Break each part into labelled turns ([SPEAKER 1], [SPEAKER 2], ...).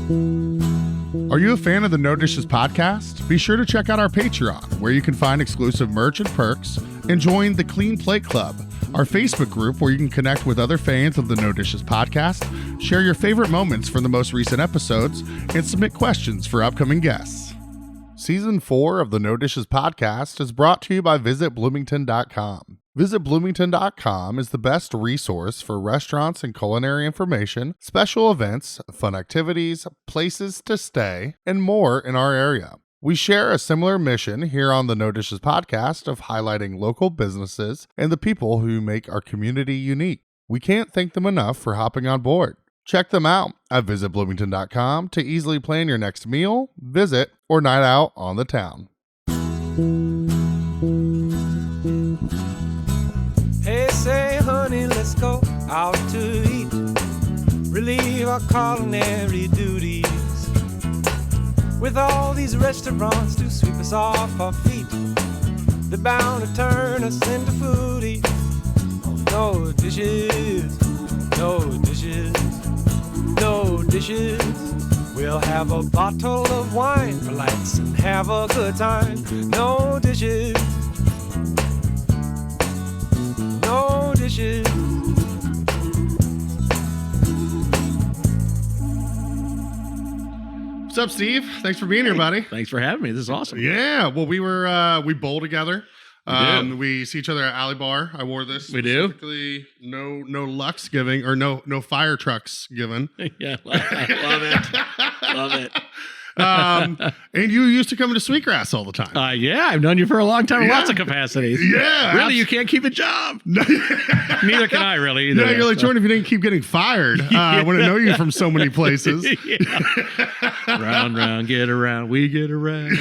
[SPEAKER 1] Are you a fan of the No Dishes podcast? Be sure to check out our Patreon, where you can find exclusive merch and perks, and join the Clean Plate Club, our Facebook group where you can connect with other fans of the No Dishes podcast, share your favorite moments from the most recent episodes, and submit questions for upcoming guests. Season 4 of the No Dishes podcast is brought to you by visitbloomington.com. VisitBloomington.com is the best resource for restaurants and culinary information, special events, fun activities, places to stay, and more in our area. We share a similar mission here on the No Dishes podcast of highlighting local businesses and the people who make our community unique. We can't thank them enough for hopping on board. Check them out at visitbloomington.com to easily plan your next meal, visit, or night out on the town.
[SPEAKER 2] Hey, say, honey, let's go out to eat. Relieve our culinary duties. With all these restaurants to sweep us off our feet, they're bound to turn us into foodies. No dishes, no dishes, no dishes. We'll have a bottle of wine, relax and have a good time. No dishes, no dishes.
[SPEAKER 1] What's up, Steve? Thanks for being here, buddy.
[SPEAKER 3] Thanks for having me. This is awesome.
[SPEAKER 1] Yeah, well, we bowl together.
[SPEAKER 3] We do.
[SPEAKER 1] We see each other at Alley Bar. I wore this.
[SPEAKER 3] We do?
[SPEAKER 1] Specifically, no Lux giving, or no fire trucks given.
[SPEAKER 3] Yeah, love it. Love it.
[SPEAKER 1] And you used to come into Sweetgrass all the time.
[SPEAKER 3] Yeah, I've known you for a long time in
[SPEAKER 1] Yeah.
[SPEAKER 3] lots of capacities.
[SPEAKER 1] Yeah.
[SPEAKER 3] Really, you can't keep a job. Neither can I, really. Either.
[SPEAKER 1] Yeah, you're like, Jordan, if you didn't keep getting fired, I wouldn't know you from so many places.
[SPEAKER 3] Round, round, get around, we get around.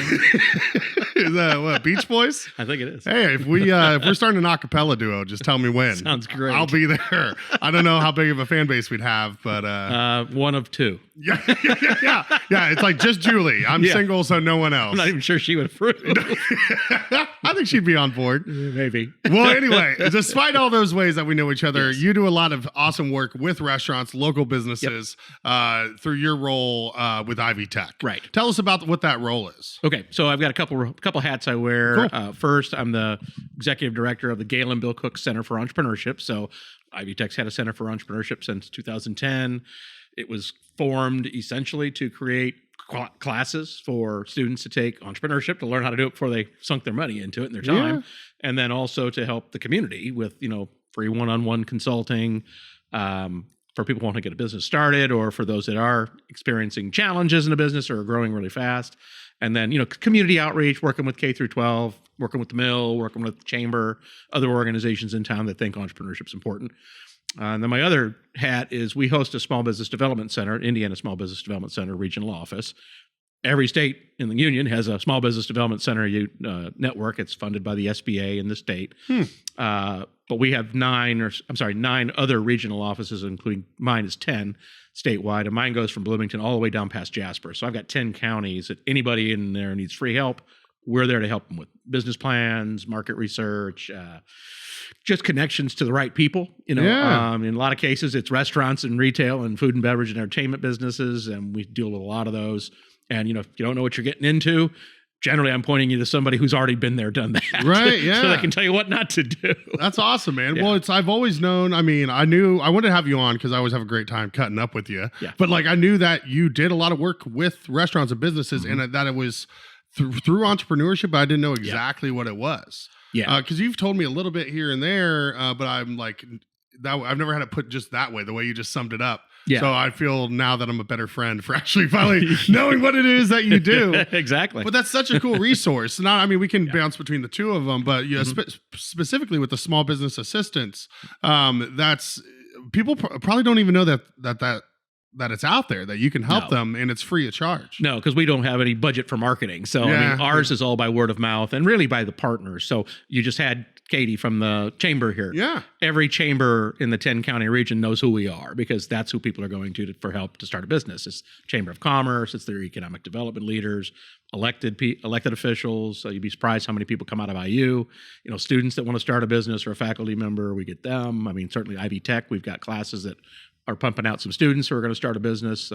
[SPEAKER 1] Is that what, Beach Boys?
[SPEAKER 3] I think it is.
[SPEAKER 1] Hey, if we're starting an a cappella duo, just tell me when.
[SPEAKER 3] Sounds great.
[SPEAKER 1] I'll be there. I don't know how big of a fan base we'd have, but
[SPEAKER 3] one of two.
[SPEAKER 1] yeah. It's like just Julie. I'm single, so no one else.
[SPEAKER 3] I'm not even sure she would approve.
[SPEAKER 1] I think she'd be on board.
[SPEAKER 3] Maybe.
[SPEAKER 1] Well, anyway, despite all those ways that we know each other, you do a lot of awesome work with restaurants, local businesses, through your role with Ivy Tech.
[SPEAKER 3] Right.
[SPEAKER 1] Tell us about what that role is.
[SPEAKER 3] Okay, so I've got a couple hats I wear.
[SPEAKER 1] Cool.
[SPEAKER 3] First, I'm the executive director of the Gayle and Bill Cook Center for Entrepreneurship. So Ivy Tech's had a Center for Entrepreneurship since 2010. It was formed essentially to create classes for students to take entrepreneurship, to learn how to do it before they sunk their money into it and their time, and then also to help the community with free one-on-one consulting for people who want to get a business started, or for those that are experiencing challenges in a business or are growing really fast. And then, community outreach, working with K through 12, working with the Mill, working with the Chamber, other organizations in town that think entrepreneurship is important. And then my other hat is we host a small business development center, Indiana Small Business Development Center regional office. Every state in the union has a small business development center network. It's funded by the SBA in the state. But we have 9 other regional offices, including mine is 10 statewide. And mine goes from Bloomington all the way down past Jasper. So I've got 10 counties that anybody in there needs free help. We're there to help them with business plans, market research, just connections to the right people. In a lot of cases, it's restaurants and retail and food and beverage and entertainment businesses, and we deal with a lot of those. And if you don't know what you're getting into, generally I'm pointing you to somebody who's already been there, done that.
[SPEAKER 1] Right, yeah.
[SPEAKER 3] So they can tell you what not to do.
[SPEAKER 1] That's awesome, man.
[SPEAKER 3] Yeah.
[SPEAKER 1] Well, I've always known, I wanted to have you on because I always have a great time cutting up with you.
[SPEAKER 3] Yeah.
[SPEAKER 1] But I knew that you did a lot of work with restaurants and businesses, and that it was through entrepreneurship, but I didn't know exactly what it was.
[SPEAKER 3] Yeah.
[SPEAKER 1] Because you've told me a little bit here and there, but I'm like, that I've never had it put just that way, the way you just summed it up.
[SPEAKER 3] Yeah.
[SPEAKER 1] So I feel now that I'm a better friend for actually finally knowing what it is that you do.
[SPEAKER 3] Exactly.
[SPEAKER 1] But that's such a cool resource. We can bounce between the two of them, but specifically with the small business assistance, that's people probably don't even know that it's out there, that you can help them, and it's free of charge.
[SPEAKER 3] No, because we don't have any budget for marketing. So ours is all by word of mouth and really by the partners. So you just had Katie from the chamber here.
[SPEAKER 1] Yeah.
[SPEAKER 3] Every chamber in the 10-county region knows who we are, because that's who people are going to for help to start a business. It's Chamber of Commerce, it's their economic development leaders, elected officials. So you'd be surprised how many people come out of IU. Students that want to start a business or a faculty member, we get them. Certainly Ivy Tech, we've got classes that are pumping out some students who are going to start a business.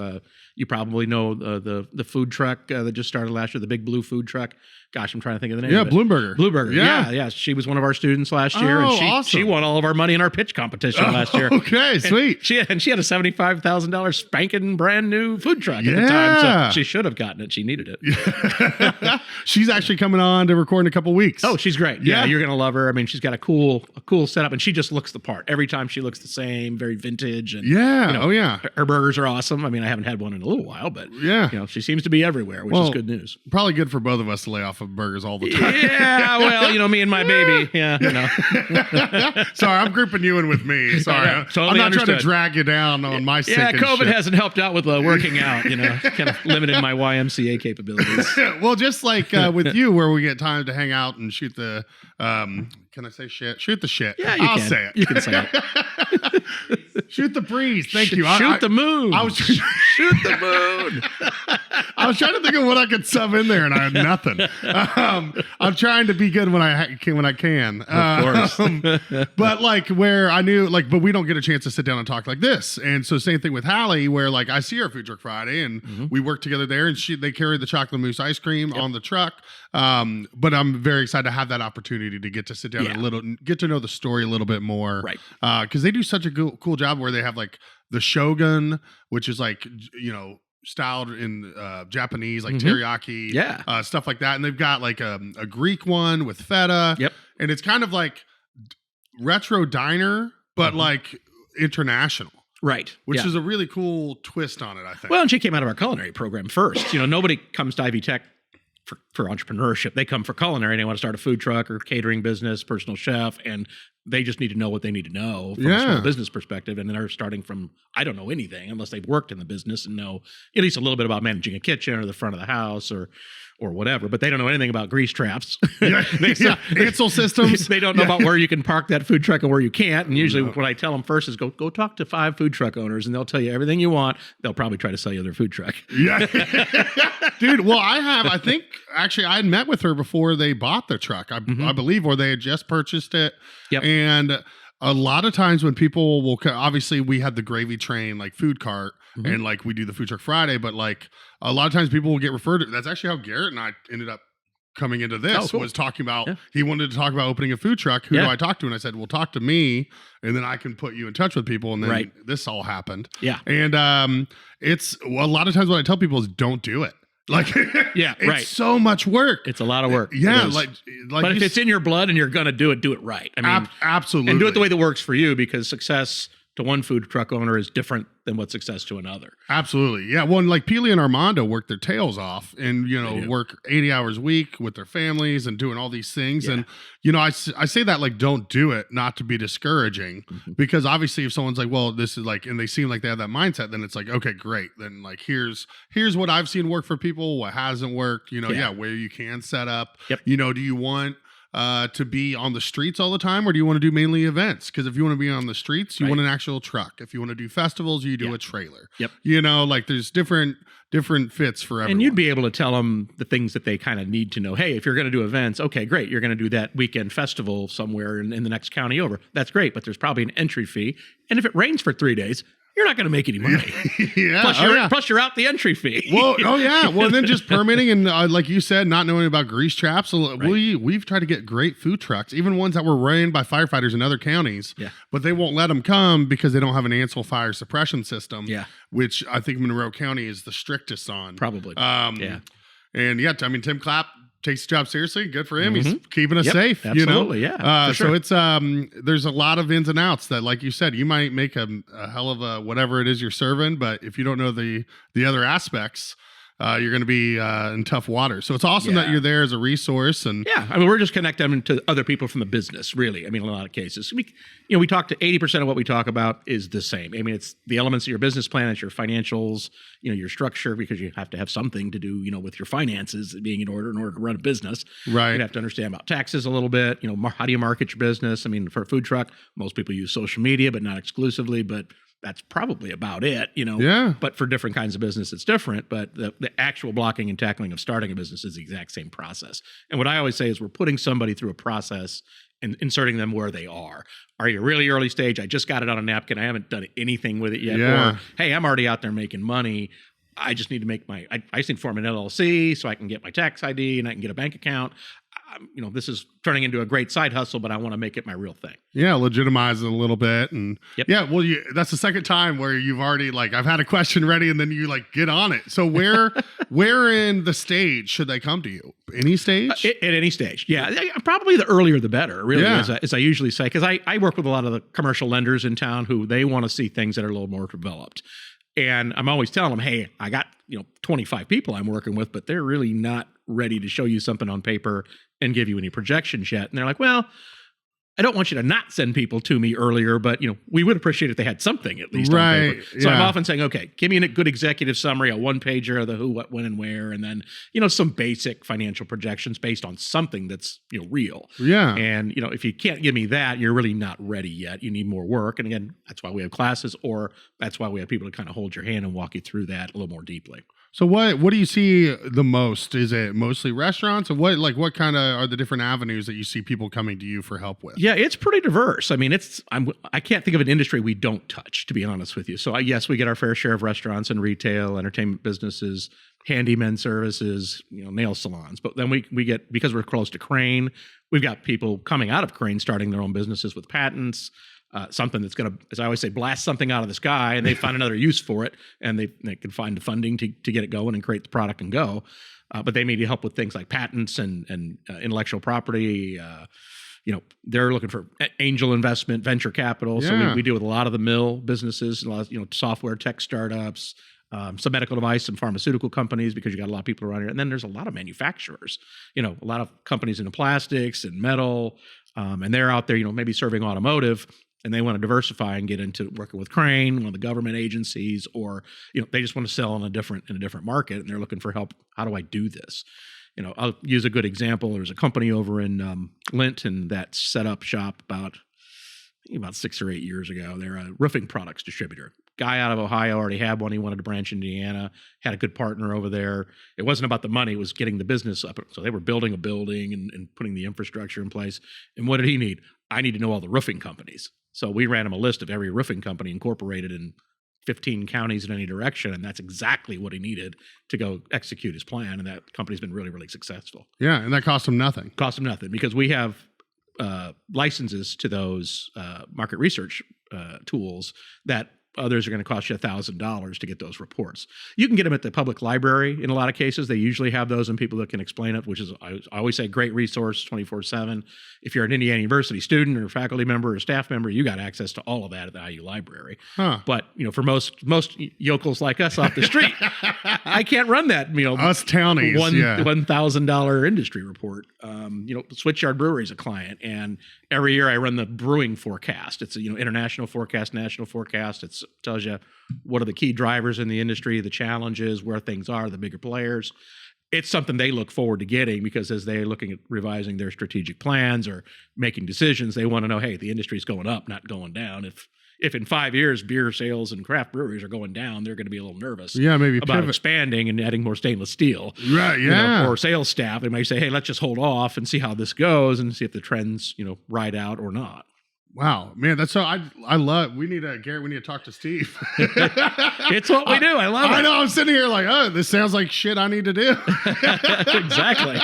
[SPEAKER 3] You probably know the food truck that just started last year, the Big Blue food truck. Gosh, I'm trying to think of the name.
[SPEAKER 1] Yeah,
[SPEAKER 3] of it.
[SPEAKER 1] Bloomberger.
[SPEAKER 3] Yeah. She was one of our students last year, and she won all of our money in our pitch competition last year.
[SPEAKER 1] Okay, sweet.
[SPEAKER 3] She had a $75,000 spanking brand new food truck at the time, so she should have gotten it. She needed it.
[SPEAKER 1] She's actually coming on to record in a couple weeks.
[SPEAKER 3] Oh, she's great. Yeah, you're gonna love her. I mean, she's got a cool setup, and she just looks the part. Every time she looks the same, very vintage. And her burgers are awesome. I mean, I haven't had one in a little while, but she seems to be everywhere, which is good news.
[SPEAKER 1] Probably good for both of us to lay off of burgers all the time.
[SPEAKER 3] Yeah, well, me and my baby. Yeah,
[SPEAKER 1] Sorry, I'm grouping you in with me. Sorry,
[SPEAKER 3] totally
[SPEAKER 1] I'm not
[SPEAKER 3] understood.
[SPEAKER 1] trying to drag you down on my sick and
[SPEAKER 3] COVID
[SPEAKER 1] shit.
[SPEAKER 3] hasn't helped out with working out. Kind of limited my YMCA capabilities.
[SPEAKER 1] Well, just like with you, where we get time to hang out and shoot the. Can I say shit? Shoot the shit.
[SPEAKER 3] Yeah,
[SPEAKER 1] I'll say it.
[SPEAKER 3] You can say it.
[SPEAKER 1] Shoot the breeze. Thank you.
[SPEAKER 3] Shoot the moon.
[SPEAKER 1] I was
[SPEAKER 3] shoot the moon.
[SPEAKER 1] I was trying to think of what I could sub in there, and I had nothing. I'm trying to be good when I can.
[SPEAKER 3] Of course.
[SPEAKER 1] But like where I knew, but we don't get a chance to sit down and talk like this. And so same thing with Hallie, where I see her at Food Truck Friday, and we work together there, and they carry the chocolate mousse ice cream on the truck. But I'm very excited to have that opportunity to get to sit down and get to know the story a little bit more,
[SPEAKER 3] right?
[SPEAKER 1] Because they do such a cool job where they have the Shogun, which is styled in Japanese, teriyaki, stuff like that. And they've got a Greek one with feta.
[SPEAKER 3] Yep.
[SPEAKER 1] And it's kind of like retro diner, but international.
[SPEAKER 3] Right.
[SPEAKER 1] Which is a really cool twist on it, I think.
[SPEAKER 3] Well, and she came out of our culinary program first. Nobody comes to Ivy Tech for entrepreneurship. They come for culinary. They want to start a food truck or catering business, personal chef, and they just need to know what they need to know from a small business perspective. And they're starting from, I don't know anything unless they've worked in the business and know at least a little bit about managing a kitchen or the front of the house or whatever, but they don't know anything about grease traps.
[SPEAKER 1] Ansel systems.
[SPEAKER 3] They don't know about where you can park that food truck and where you can't. And usually what I tell them first is go talk to 5 food truck owners and they'll tell you everything you want. They'll probably try to sell you their food truck.
[SPEAKER 1] Yeah. Dude, well, I think actually I had met with her before they bought the truck, I believe, or they had just purchased it.
[SPEAKER 3] Yep.
[SPEAKER 1] And a lot of times when people will, obviously we had the gravy train, food cart, and we do the Food Truck Friday, but a lot of times people will get referred to. That's actually how Garrett and I ended up coming into this, was talking about, he wanted to talk about opening a food truck. Who do I talk to? And I said, well, talk to me and then I can put you in touch with people. And then this all happened. Yeah. And it's a lot of times what I tell people is don't do it. It's so much work.
[SPEAKER 3] It's a lot of work.
[SPEAKER 1] Yeah.
[SPEAKER 3] But if it's in your blood and you're going to do it right. I mean,
[SPEAKER 1] absolutely.
[SPEAKER 3] And do it the way that works for you, because success to one food truck owner is different than what success to another.
[SPEAKER 1] Absolutely. Yeah. Well, and Peely and Armando work their tails off and, work 80 hours a week with their families and doing all these things. Yeah. And, I say that don't do it, not to be discouraging, because obviously if someone's well, this is and they seem like they have that mindset, then it's okay, great. Then here's what I've seen work for people, what hasn't worked, where you can set up, do you want to be on the streets all the time, or do you want to do mainly events? Because if you want to be on the streets, you want an actual truck. If you want to do festivals, you do a trailer.
[SPEAKER 3] Yep.
[SPEAKER 1] There's different fits for everyone.
[SPEAKER 3] And you'd be able to tell them the things that they kind of need to know. Hey, if you're going to do events, okay, great. You're going to do that weekend festival somewhere in the next county over. That's great, but there's probably an entry fee. And if it rains for 3 days, you're not going to make any money. Plus you're out the entry fee.
[SPEAKER 1] Well, Well, then just permitting and like you said, not knowing about grease traps. We've tried to get great food trucks, even ones that were ran by firefighters in other counties. Yeah. But they won't let them come because they don't have an Ansel fire suppression system. Yeah. Which I think Monroe County is the strictest on.
[SPEAKER 3] Probably.
[SPEAKER 1] And Tim Clapp takes the job seriously. Good for him. He's keeping us safe.
[SPEAKER 3] Absolutely,
[SPEAKER 1] sure. So it's there's a lot of ins and outs that, like you said, you might make a hell of a whatever it is you're serving, but if you don't know the other aspects, you're going to be in tough water. So it's awesome that you're there as a resource. And
[SPEAKER 3] we're just connecting them to other people from the business, really. I mean, in a lot of cases, we talk to 80% of what we talk about is the same. I mean, it's the elements of your business plan, it's your financials, your structure, because you have to have something to do, with your finances being in order to run a business. Right. You have to understand about taxes a little bit. How do you market your business? I mean, for a food truck, most people use social media, but not exclusively, but that's probably about it, But for different kinds of business, it's different. But the actual blocking and tackling of starting a business is the exact same process. And what I always say is we're putting somebody through a process and inserting them where they are. Are you really early stage? I just got it on a napkin. I haven't done anything with it yet.
[SPEAKER 1] Yeah.
[SPEAKER 3] Or, hey, I'm already out there making money. I just need to make I just need to form an LLC so I can get my tax ID and I can get a bank account. This is turning into a great side hustle, but I want to make it my real thing.
[SPEAKER 1] Yeah, legitimize it a little bit. And yeah, well, that's the second time where you've already I've had a question ready and then you get on it. So where in the stage should they come to you? Any stage?
[SPEAKER 3] At any stage. Yeah. Probably the earlier the better, really,
[SPEAKER 1] Yeah.
[SPEAKER 3] as I usually say, because I work with a lot of the commercial lenders in town who they want to see things that are a little more developed. And I'm always telling them, hey, I got 25 people I'm working with, but they're really not ready to show you something on paper and give you any projections yet. And they're like, well, I don't want you to not send people to me earlier, but we would appreciate if they had something at least on paper. So I'm often saying, okay, give me a good executive summary, a one pager of the who, what, when, and where, and then some basic financial projections based on something that's real.
[SPEAKER 1] Yeah.
[SPEAKER 3] And if you can't give me that, you're really not ready yet. You need more work. And again, that's why we have classes, or that's why we have people to kind of hold your hand and walk you through that a little more deeply.
[SPEAKER 1] So what do you see the most? Is it mostly restaurants, or what kind of are the different avenues that you see people coming to you for help with?
[SPEAKER 3] Yeah, it's pretty diverse. I mean, I can't think of an industry we don't touch, to be honest with you. So yes, we get our fair share of restaurants and retail, entertainment businesses, handyman services, nail salons. But then we get, because we're close to Crane, we've got people coming out of Crane starting their own businesses with patents. Something that's going to, as I always say, blast something out of the sky, and they find another use for it, and they can find the funding to get it going and create the product and go. But they need help with things like patents and intellectual property. They're looking for angel investment, venture capital.
[SPEAKER 1] Yeah.
[SPEAKER 3] So we deal with a lot of the mill businesses, a lot of, software tech startups, some medical device, some pharmaceutical companies, because you got a lot of people around here. And then there's a lot of manufacturers, a lot of companies in the plastics and metal, and they're out there, maybe serving automotive. And they want to diversify and get into working with Crane, one of the government agencies, or they just want to sell in a different market, and they're looking for help. How do I do this? I'll use a good example. There's a company over in Linton that set up shop about 6 or 8 years ago. They're a roofing products distributor. Guy out of Ohio already had one. He wanted to branch into Indiana, had a good partner over there. It wasn't about the money. It was getting the business up. So they were building a building and putting the infrastructure in place. And what did he need? I need to know all the roofing companies. So we ran him a list of every roofing company incorporated in 15 counties in any direction, and that's exactly what he needed to go execute his plan. And that company's been really, really successful.
[SPEAKER 1] Yeah, and that cost him nothing.
[SPEAKER 3] Cost him nothing, because we have licenses to those market research tools that others are going to cost you $1,000 to get those reports. You can get them at the public library in a lot of cases. They usually have those, and people that can explain it, which is, I always say, great resource 24/7. If you're an Indiana University student or faculty member or staff member, you got access to all of that at the IU library.
[SPEAKER 1] Huh.
[SPEAKER 3] But for most yokels like us off the street, I can't run that.
[SPEAKER 1] Us townies,
[SPEAKER 3] $1,000 industry report. Switchyard Brewery is a client, and every year I run the brewing forecast. It's a international forecast, national forecast. It tells you what are the key drivers in the industry, the challenges, where things are, the bigger players. It's something they look forward to getting, because as they're looking at revising their strategic plans or making decisions, they want to know, hey, the industry's going up, not going down. If in 5 years beer sales and craft breweries are going down, they're going to be a little nervous.
[SPEAKER 1] Yeah, maybe
[SPEAKER 3] about
[SPEAKER 1] pivot.
[SPEAKER 3] Expanding and adding more stainless steel.
[SPEAKER 1] Right, yeah.
[SPEAKER 3] Or sales staff. They might say, hey, let's just hold off and see how this goes and see if the trends, ride out or not.
[SPEAKER 1] Wow, man, that's so I love. We need to talk to Steve.
[SPEAKER 3] It's what we do. I love it.
[SPEAKER 1] I know. I'm sitting here like, oh, this sounds like shit I need to do.
[SPEAKER 3] Exactly.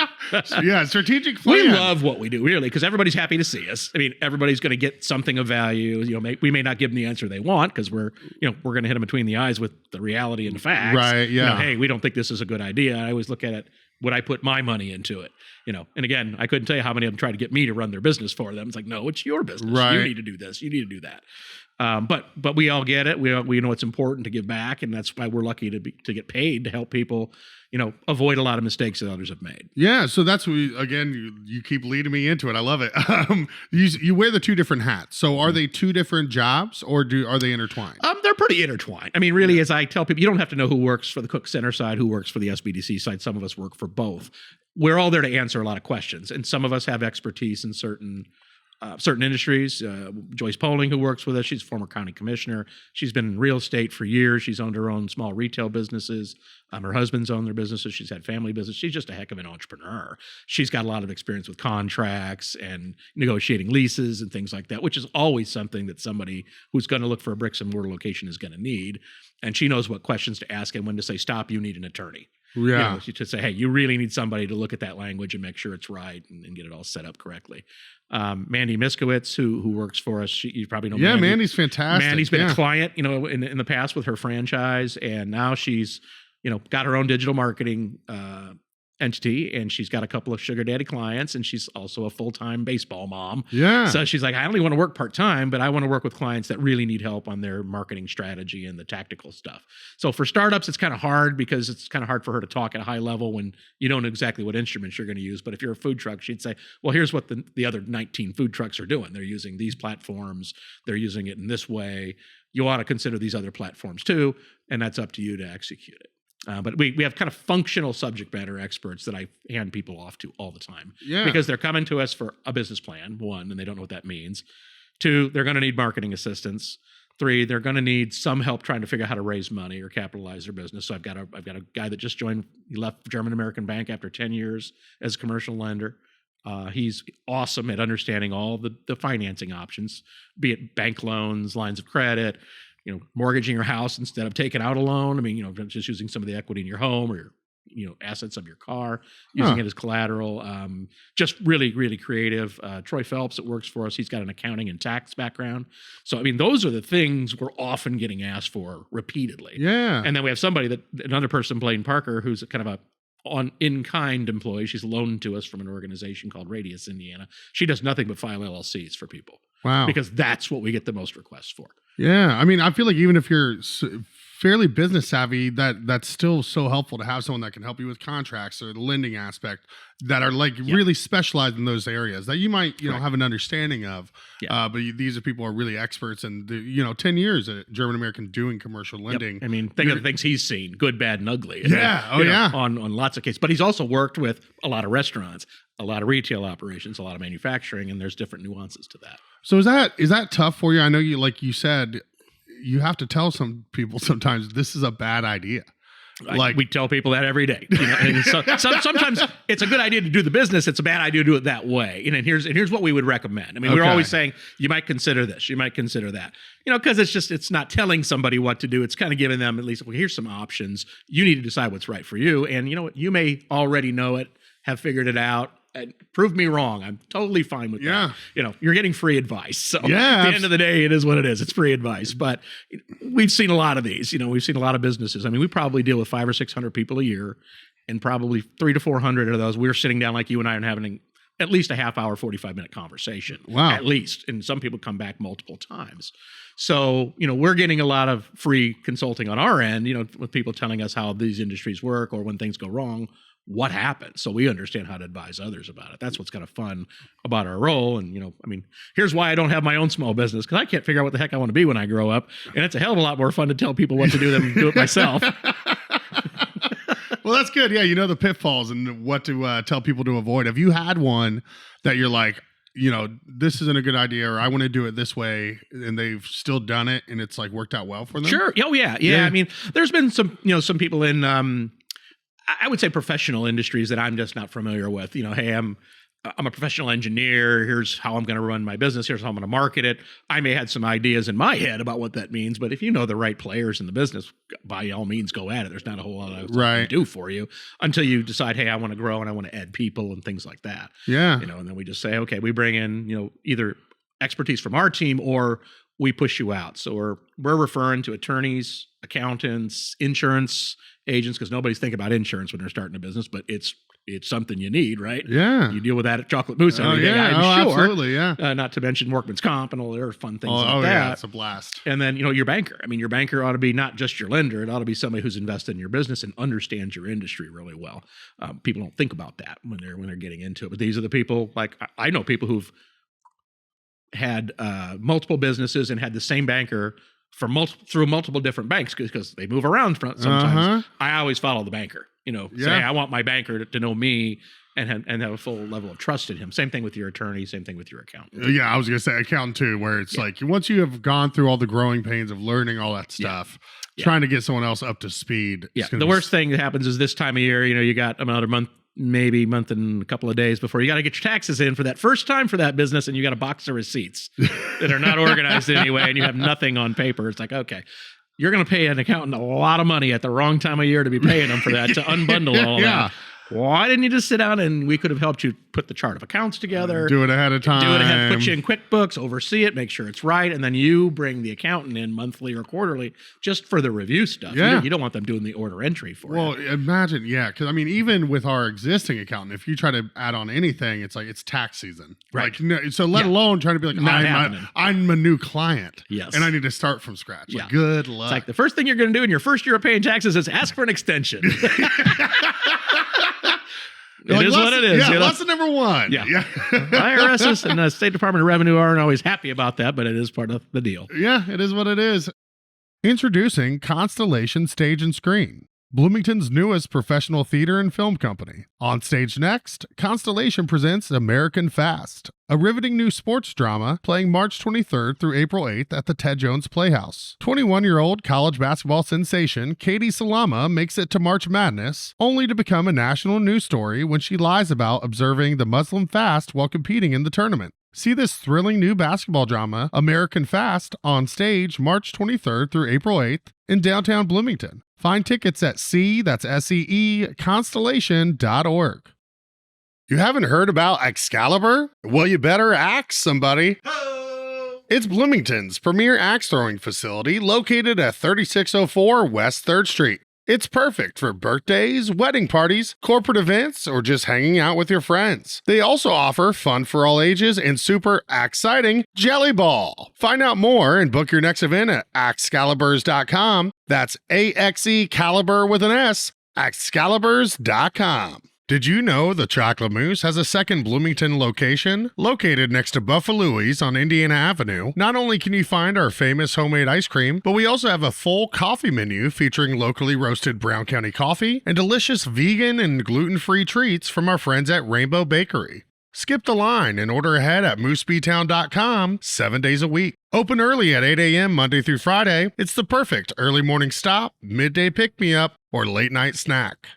[SPEAKER 1] Yeah, strategic plan.
[SPEAKER 3] We love what we do, really, because everybody's happy to see us. I mean, everybody's going to get something of value. We may not give them the answer they want, because we're going to hit them between the eyes with the reality and the facts.
[SPEAKER 1] Right. Yeah.
[SPEAKER 3] Hey, we don't think this is a good idea. I always look at it. Would I put my money into it? And again, I couldn't tell you how many of them try to get me to run their business for them. It's like, no, it's your business.
[SPEAKER 1] Right.
[SPEAKER 3] You need to do this. You need to do that. But we all get it. We know it's important to give back, and that's why we're lucky to get paid to help people, avoid a lot of mistakes that others have made.
[SPEAKER 1] Yeah. So that's you keep leading me into it. I love it. You wear the two different hats. So are they two different jobs, or are they intertwined?
[SPEAKER 3] They're pretty intertwined. I mean, really, as I tell people, you don't have to know who works for the Cook Center side, who works for the SBDC side. Some of us work for both. We're all there to answer a lot of questions, and some of us have expertise in certain certain industries. Joyce Poling, who works with us, she's a former county commissioner. She's been in real estate for years. She's owned her own small retail businesses. Her husband's owned their businesses. She's had family business. She's just a heck of an entrepreneur. She's got a lot of experience with contracts and negotiating leases and things like that, which is always something that somebody who's going to look for a bricks and mortar location is going to need. And she knows what questions to ask and when to say, stop, you need an attorney.
[SPEAKER 1] Yeah.
[SPEAKER 3] To say, hey, you really need somebody to look at that language and make sure it's right and get it all set up correctly. Mandy Miskowitz, who works for us, you probably know.
[SPEAKER 1] Yeah, Mandy's fantastic.
[SPEAKER 3] Mandy's been a client, in the past with her franchise, and now she's, got her own digital marketing entity, and she's got a couple of sugar daddy clients, and she's also a full-time baseball mom.
[SPEAKER 1] Yeah.
[SPEAKER 3] So she's like, I only want to work part-time, but I want to work with clients that really need help on their marketing strategy and the tactical stuff. So for startups, it's kind of hard because it's kind of hard for her to talk at a high level when you don't know exactly what instruments you're going to use. But if you're a food truck, she'd say, well, here's what the other 19 food trucks are doing. They're using these platforms. They're using it in this way. You ought to consider these other platforms too, and that's up to you to execute it. But we have kind of functional subject matter experts that I hand people off to all the time.
[SPEAKER 1] Yeah.
[SPEAKER 3] Because they're coming to us for a business plan, 1, and they don't know what that means. 2, they're going to need marketing assistance. 3, they're going to need some help trying to figure out how to raise money or capitalize their business. So I've got a guy that just joined. He left German American Bank after 10 years as a commercial lender. He's awesome at understanding all the financing options, be it bank loans, lines of credit, mortgaging your house instead of taking out a loan. I mean, just using some of the equity in your home or your, assets of your car, using it as collateral. Just really, really creative. Troy Phelps that works for us, he's got an accounting and tax background. So, I mean, those are the things we're often getting asked for repeatedly.
[SPEAKER 1] Yeah.
[SPEAKER 3] And then we have another person, Blaine Parker, who's kind of in-kind employee. She's loaned to us from an organization called Radius, Indiana. She does nothing but file LLCs for people.
[SPEAKER 1] Wow.
[SPEAKER 3] Because that's what we get the most requests for.
[SPEAKER 1] Yeah. I mean, I feel like even if you're fairly business savvy, that's still so helpful to have someone that can help you with contracts or the lending aspect that are really specialized in those areas that you might, have an understanding of. Yeah. But these are people who are really experts and, 10 years at German American doing commercial lending.
[SPEAKER 3] Yep. I mean, think of the things he's seen, good, bad, and ugly.
[SPEAKER 1] Yeah.
[SPEAKER 3] On lots of cases. But he's also worked with a lot of restaurants, a lot of retail operations, a lot of manufacturing, and there's different nuances to that.
[SPEAKER 1] So is that tough for you? I know you, like you said, you have to tell some people sometimes this is a bad idea.
[SPEAKER 3] Like we tell people that every day. And sometimes it's a good idea to do the business. It's a bad idea to do it that way. And here's what we would recommend. I mean, we're always saying you might consider this, you might consider that. Because it's not telling somebody what to do. It's kind of giving them at least, well, here's some options. You need to decide what's right for you. And you know what? You may already know it, have figured it out. And prove me wrong. I'm totally fine with that. You're getting free advice. So at the end of the day, it is what it is. It's free advice. But we've seen a lot of these. We've seen a lot of businesses. I mean, we probably deal with 500 or 600 people a year, and probably 300 to 400 of those we're sitting down like you and I and having at least a half hour, 45-minute conversation.
[SPEAKER 1] Wow.
[SPEAKER 3] At least. And some people come back multiple times. So, we're getting a lot of free consulting on our end, with people telling us how these industries work or when things go wrong, what happens, so we understand how to advise others about it. That's what's kind of fun about our role. And, here's why I don't have my own small business, because I can't figure out what the heck I want to be when I grow up. And it's a hell of a lot more fun to tell people what to do than do it myself.
[SPEAKER 1] Well, that's good. Yeah, the pitfalls and what to tell people to avoid. Have you had one that you're like, this isn't a good idea, or I want to do it this way, and they've still done it, and it's like worked out well for them?
[SPEAKER 3] Sure. Oh, yeah. I mean, there's been some people in, I would say professional industries that I'm just not familiar with. Hey, I'm a professional engineer. Here's how I'm going to run my business. Here's how I'm going to market it. I may have some ideas in my head about what that means, but if you know the right players in the business, by all means, go at it. There's not a whole lot I can do for you until you decide, hey, I want to grow and I want to add people and things like that.
[SPEAKER 1] Yeah.
[SPEAKER 3] And then we just say, okay, we bring in, either expertise from our team or we push you out. So we're referring to attorneys, accountants, insurance agents, because nobody's thinking about insurance when they're starting a business, but it's something you need, right?
[SPEAKER 1] Yeah.
[SPEAKER 3] You deal with that at Chocolate Mousse every day, I'm sure.
[SPEAKER 1] Absolutely, yeah.
[SPEAKER 3] Not to mention workman's comp and all the other fun things like that.
[SPEAKER 1] Yeah, it's a blast.
[SPEAKER 3] And then, your banker. I mean, your banker ought to be not just your lender. It ought to be somebody who's invested in your business and understands your industry really well. People don't think about that when they're getting into it. But these are the people, like I know people who've had multiple businesces and had the same banker through multiple different banks because they move around sometimes. I always follow the banker. Say, I want my banker to know me and have a full level of trust in him. Same thing with your attorney. Same thing with your accountant.
[SPEAKER 1] Yeah, I was gonna say accountant too, where it's like once you have gone through all the growing pains of learning all that stuff, trying to get someone else up to speed.
[SPEAKER 3] Yeah, the worst thing that happens is this time of year. You got another month. Maybe month and a couple of days before you got to get your taxes in for that first time for that business, and you got a box of receipts that are not organized anyway, and you have nothing on paper. It's like, okay, you're going to pay an accountant a lot of money at the wrong time of year to be paying them for that, to unbundle all that. Why didn't you just sit down and we could have helped you put the chart of accounts together?
[SPEAKER 1] Do it ahead of time.
[SPEAKER 3] Do it ahead, put you in QuickBooks, oversee it, make sure it's right, and then you bring the accountant in monthly or quarterly just for the review stuff.
[SPEAKER 1] Yeah.
[SPEAKER 3] You don't want them doing the order entry for you.
[SPEAKER 1] Well, imagine, because I mean, even with our existing accountant, if you try to add on anything, it's like it's tax season.
[SPEAKER 3] Right.
[SPEAKER 1] Like, no, so let alone trying to be like, I'm a new client.
[SPEAKER 3] Yes.
[SPEAKER 1] And I need to start from scratch. Like,
[SPEAKER 3] Yeah.
[SPEAKER 1] good luck.
[SPEAKER 3] It's like the first thing you're going to do in your first year of paying taxes is ask for an extension. It is what it is.
[SPEAKER 1] Yeah, lesson number one.
[SPEAKER 3] Yeah. IRS and the State Department of Revenue aren't always happy about that, but it is part of the deal.
[SPEAKER 1] Yeah, it is what it is. Introducing Constellation Stage and Screen, Bloomington's newest professional theater and film company. On stage next, Constellation presents American Fast, a riveting new sports drama playing March 23rd through April 8th at the Ted Jones Playhouse. 21-year-old college basketball sensation Katie Salama makes it to March Madness, only to become a national news story when she lies about observing the Muslim fast while competing in the tournament. See this thrilling new basketball drama, American Fast, on stage March 23rd through April 8th in downtown Bloomington. Find tickets at constellation.org. You haven't heard about Excalibur? Well, you better axe somebody. It's Bloomington's premier axe throwing facility located at 3604 West 3rd Street. It's perfect for birthdays, wedding parties, corporate events, or just hanging out with your friends. They also offer fun for all ages and super exciting Jelly Ball. Find out more and book your next event at Excaliburs.com. That's AXE Caliber with an S, Excaliburs.com. Did you know the Chocolate Mousse has a second Bloomington location? Located next to Buffalo's on Indiana Avenue, not only can you find our famous homemade ice cream, but we also have a full coffee menu featuring locally roasted Brown County coffee and delicious vegan and gluten-free treats from our friends at Rainbow Bakery. Skip the line and order ahead at moosebtown.com 7 days a week. Open early at 8 a.m. Monday through Friday. It's the perfect early morning stop, midday pick-me-up, or late night snack.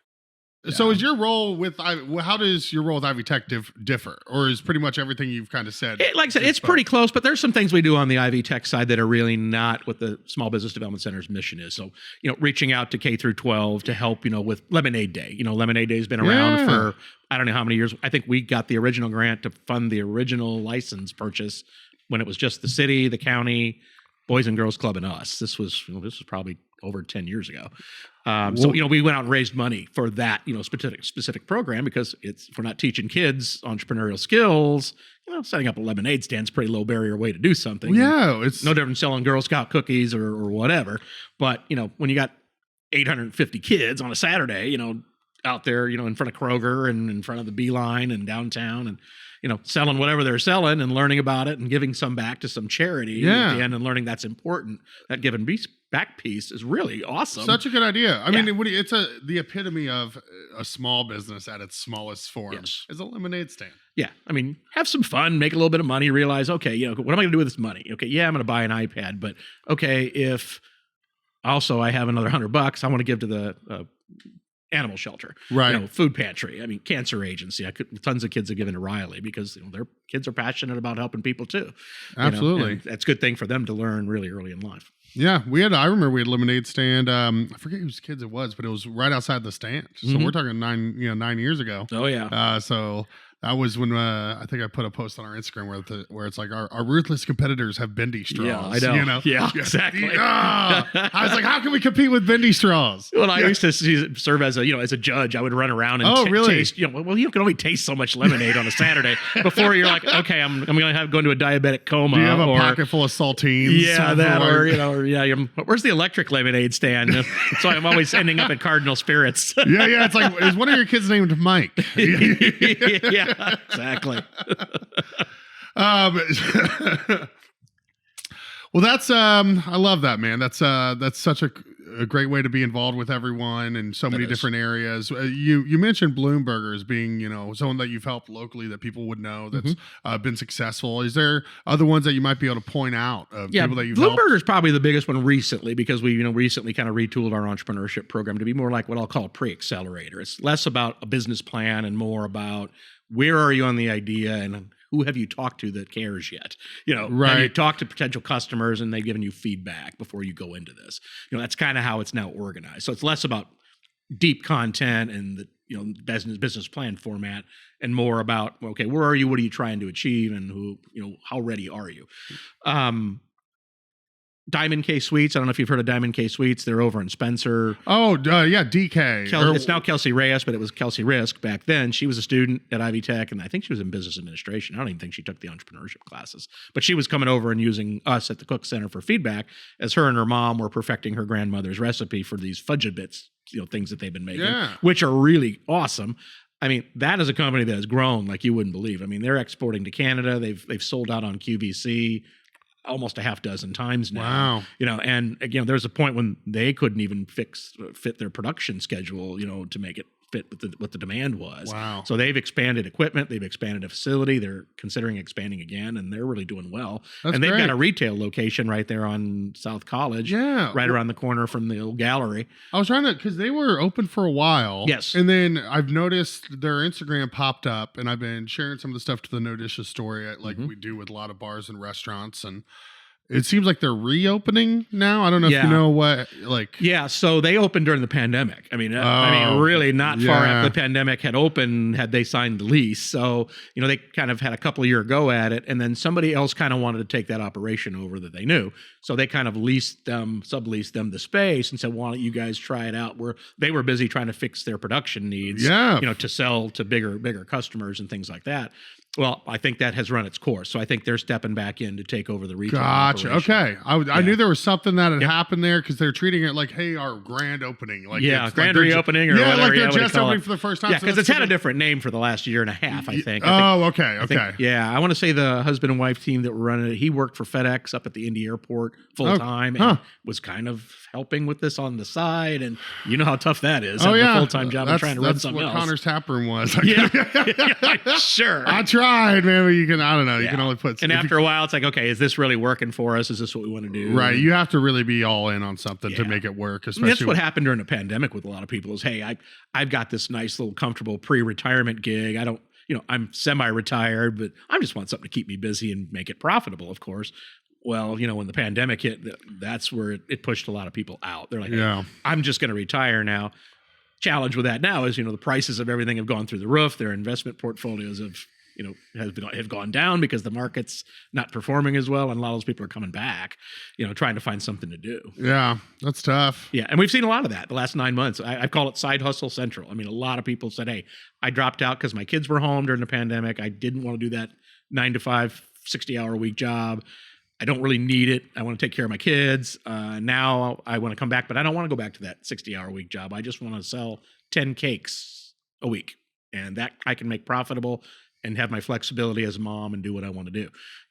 [SPEAKER 1] So is your role with, how does your role with Ivy Tech differ? Or is pretty much everything you've kind of said?
[SPEAKER 3] Like I said, it's pretty close, but there's some things we do on the Ivy Tech side that are really not what the Small Business Development Center's mission is. So, reaching out to K through 12 to help, with Lemonade Day. Lemonade Day has been around for, I don't know how many years. I think we got the original grant to fund the original license purchase when it was just the city, the county, Boys and Girls Club, and us. This was probably over 10 years ago. So we went out and raised money for that, specific program, because if we're not teaching kids entrepreneurial skills, setting up a lemonade stand's a pretty low barrier way to do something.
[SPEAKER 1] Yeah. It's
[SPEAKER 3] no different than selling Girl Scout cookies or whatever. But, when you got 850 kids on a Saturday, out there, in front of Kroger and in front of the Beeline and downtown and, selling whatever they're selling and learning about it and giving some back to some charity at the end and learning that's important. That giving back piece is really awesome.
[SPEAKER 1] Such a good idea. I mean, it's the epitome of a small business at its smallest form is a lemonade stand.
[SPEAKER 3] Yeah. I mean, have some fun, make a little bit of money, realize, okay, what am I going to do with this money? Okay. Yeah, I'm going to buy an iPad, but okay, if also I have another $100, I want to give to the, animal shelter,
[SPEAKER 1] right?
[SPEAKER 3] Food pantry. I mean, cancer agency. Tons of kids are given to Riley because their kids are passionate about helping people too.
[SPEAKER 1] Absolutely,
[SPEAKER 3] that's a good thing for them to learn really early in life.
[SPEAKER 1] Yeah, I remember we had a lemonade stand. I forget whose kids it was, but it was right outside the stand. So we're talking 9 years ago.
[SPEAKER 3] Oh yeah.
[SPEAKER 1] So that was when I think I put a post on our Instagram where it's like our ruthless competitors have bendy straws.
[SPEAKER 3] Yeah, I know. Yeah, exactly.
[SPEAKER 1] I was like, how can we compete with bendy straws?
[SPEAKER 3] Well, I used to serve as a judge. I would run around and taste. You can only taste so much lemonade on a Saturday before you're like, okay, I'm going to go into a diabetic coma.
[SPEAKER 1] Do you have a pocket full of saltines?
[SPEAKER 3] Yeah, where's the electric lemonade stand? So I'm always ending up at Cardinal Spirits.
[SPEAKER 1] Yeah. It's like, is one of your kids named Mike?
[SPEAKER 3] Yeah. Exactly.
[SPEAKER 1] Well, that's I love that, man. That's such a a great way to be involved with everyone in so many
[SPEAKER 3] is.
[SPEAKER 1] different areas. You mentioned Bloomberger as being, someone that you've helped locally that people would know that's been successful. Is there other ones that you might be able to point out of people that you've helped?
[SPEAKER 3] Bloomberger is probably the biggest one recently because we, recently kind of retooled our entrepreneurship program to be more like what I'll call a pre-accelerator. It's less about a business plan and more about where are you on the idea and who have you talked to that cares yet?
[SPEAKER 1] Right.
[SPEAKER 3] Have you talked to potential customers and they've given you feedback before you go into this? That's kind of how it's now organized. So it's less about deep content and the business plan format and more about, okay, where are you? What are you trying to achieve? And how ready are you? Diamond K Suites. I don't know if you've heard of Diamond K Suites. They're over in Spencer.
[SPEAKER 1] Oh, yeah, DK.
[SPEAKER 3] It's now Kelsey Reyes, but it was Kelsey Risk back then. She was a student at Ivy Tech, and I think she was in business administration. I don't even think she took the entrepreneurship classes. But she was coming over and using us at the Cook Center for feedback as her and her mom were perfecting her grandmother's recipe for these fudge bits, things that they've been making, which are really awesome. I mean, that is a company that has grown like you wouldn't believe. I mean, they're exporting to Canada. They've sold out on QVC almost a half dozen times now.
[SPEAKER 1] Wow.
[SPEAKER 3] And again, there's a point when they couldn't even fit their production schedule, to make it fit with what the demand was.
[SPEAKER 1] Wow.
[SPEAKER 3] So they've expanded equipment, they've expanded a facility, they're considering expanding again, and they're really doing well.
[SPEAKER 1] That's
[SPEAKER 3] and they've
[SPEAKER 1] great.
[SPEAKER 3] got a retail location right there on South College, right around the corner from the old gallery.
[SPEAKER 1] I was trying to, because they were open for a while.
[SPEAKER 3] Yes.
[SPEAKER 1] And then I've noticed their Instagram popped up, and I've been sharing some of the stuff to the No Dishes story, like we do with a lot of bars and restaurants. And it seems like they're reopening now. I don't know if you know what,
[SPEAKER 3] Yeah, so they opened during the pandemic. I mean, really not far after the pandemic had opened, had they signed the lease. So, they kind of had a couple of year go at it, and then somebody else kind of wanted to take that operation over that they knew. So they kind of subleased them the space and said, why don't you guys try it out? They were busy trying to fix their production needs, to sell to bigger customers and things like that. Well, I think that has run its course. So I think they're stepping back in to take over the retail
[SPEAKER 1] Gotcha.
[SPEAKER 3] operation.
[SPEAKER 1] Okay. I knew there was something that had happened there because they're treating it like, hey, our grand opening.
[SPEAKER 3] Grand reopening or whatever.
[SPEAKER 1] Like they're just opening for the first time.
[SPEAKER 3] Yeah, because it's had a different name for the last year and a half, I think.
[SPEAKER 1] Okay.
[SPEAKER 3] I want to say the husband and wife team that were running it, he worked for FedEx up at the Indy Airport full time and was kind of helping with this on the side. And you know how tough that is. Having a full-time job and trying to run something else.
[SPEAKER 1] That's what Connor's Tap Room was.
[SPEAKER 3] Sure.
[SPEAKER 1] I tried, man, but you can, I don't know, you can only put...
[SPEAKER 3] And after a while, it's like, okay, is this really working for us? Is this what we want to do?
[SPEAKER 1] Right. You have to really be all in on something to make it work, especially...
[SPEAKER 3] That's what happened during the pandemic with a lot of people is, hey, I've got this nice little comfortable pre-retirement gig. I don't, I'm semi-retired, but I just want something to keep me busy and make it profitable, of course. Well, when the pandemic hit, that's where it pushed a lot of people out. They're like, hey, I'm just going to retire now. Challenge with that now is, the prices of everything have gone through the roof. Their investment portfolios have gone down because the market's not performing as well. And a lot of those people are coming back, trying to find something to do.
[SPEAKER 1] Yeah, that's tough.
[SPEAKER 3] Yeah. And we've seen a lot of that the last 9 months. I call it side hustle central. I mean, a lot of people said, hey, I dropped out because my kids were home during the pandemic. I didn't want to do that 9 to 5, 60-hour a week job. I don't really need it. I want to take care of my kids. Now I want to come back, but I don't want to go back to that 60-hour a week job. I just want to sell 10 cakes a week, and that I can make profitable and have my flexibility as a mom and do what I want to do.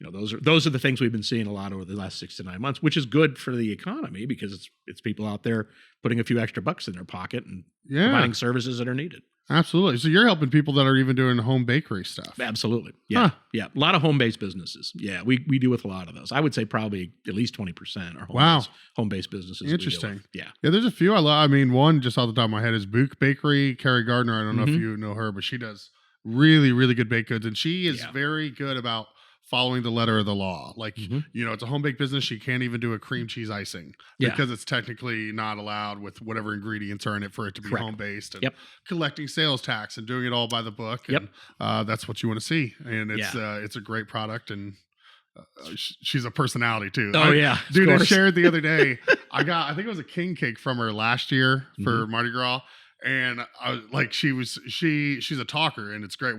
[SPEAKER 3] Those are the things we've been seeing a lot over the last 6 to 9 months, which is good for the economy because it's people out there putting a few extra bucks in their pocket and providing services that are needed.
[SPEAKER 1] Absolutely. So you're helping people that are even doing home bakery stuff.
[SPEAKER 3] Absolutely. Yeah. Yeah. A lot of home-based businesses. Yeah. We deal with a lot of those. I would say probably at least 20% are home-based businesses.
[SPEAKER 1] Interesting.
[SPEAKER 3] Yeah.
[SPEAKER 1] Yeah. There's a few I love. I mean, one just off the top of my head is Book Bakery. Carrie Gardner. I don't know if you know her, but she does really, really good baked goods. And she is very good about following the letter of the law. Like, it's a home baked business. She can't even do a cream cheese icing because it's technically not allowed with whatever ingredients are in it for it to be home based and collecting sales tax and doing it all by the book. And that's what you want to see. And it's a great product. And she's a personality too. Dude, I shared the other day, I think it was a king cake from her last year for Mardi Gras. And I was like, she's a talker and it's great.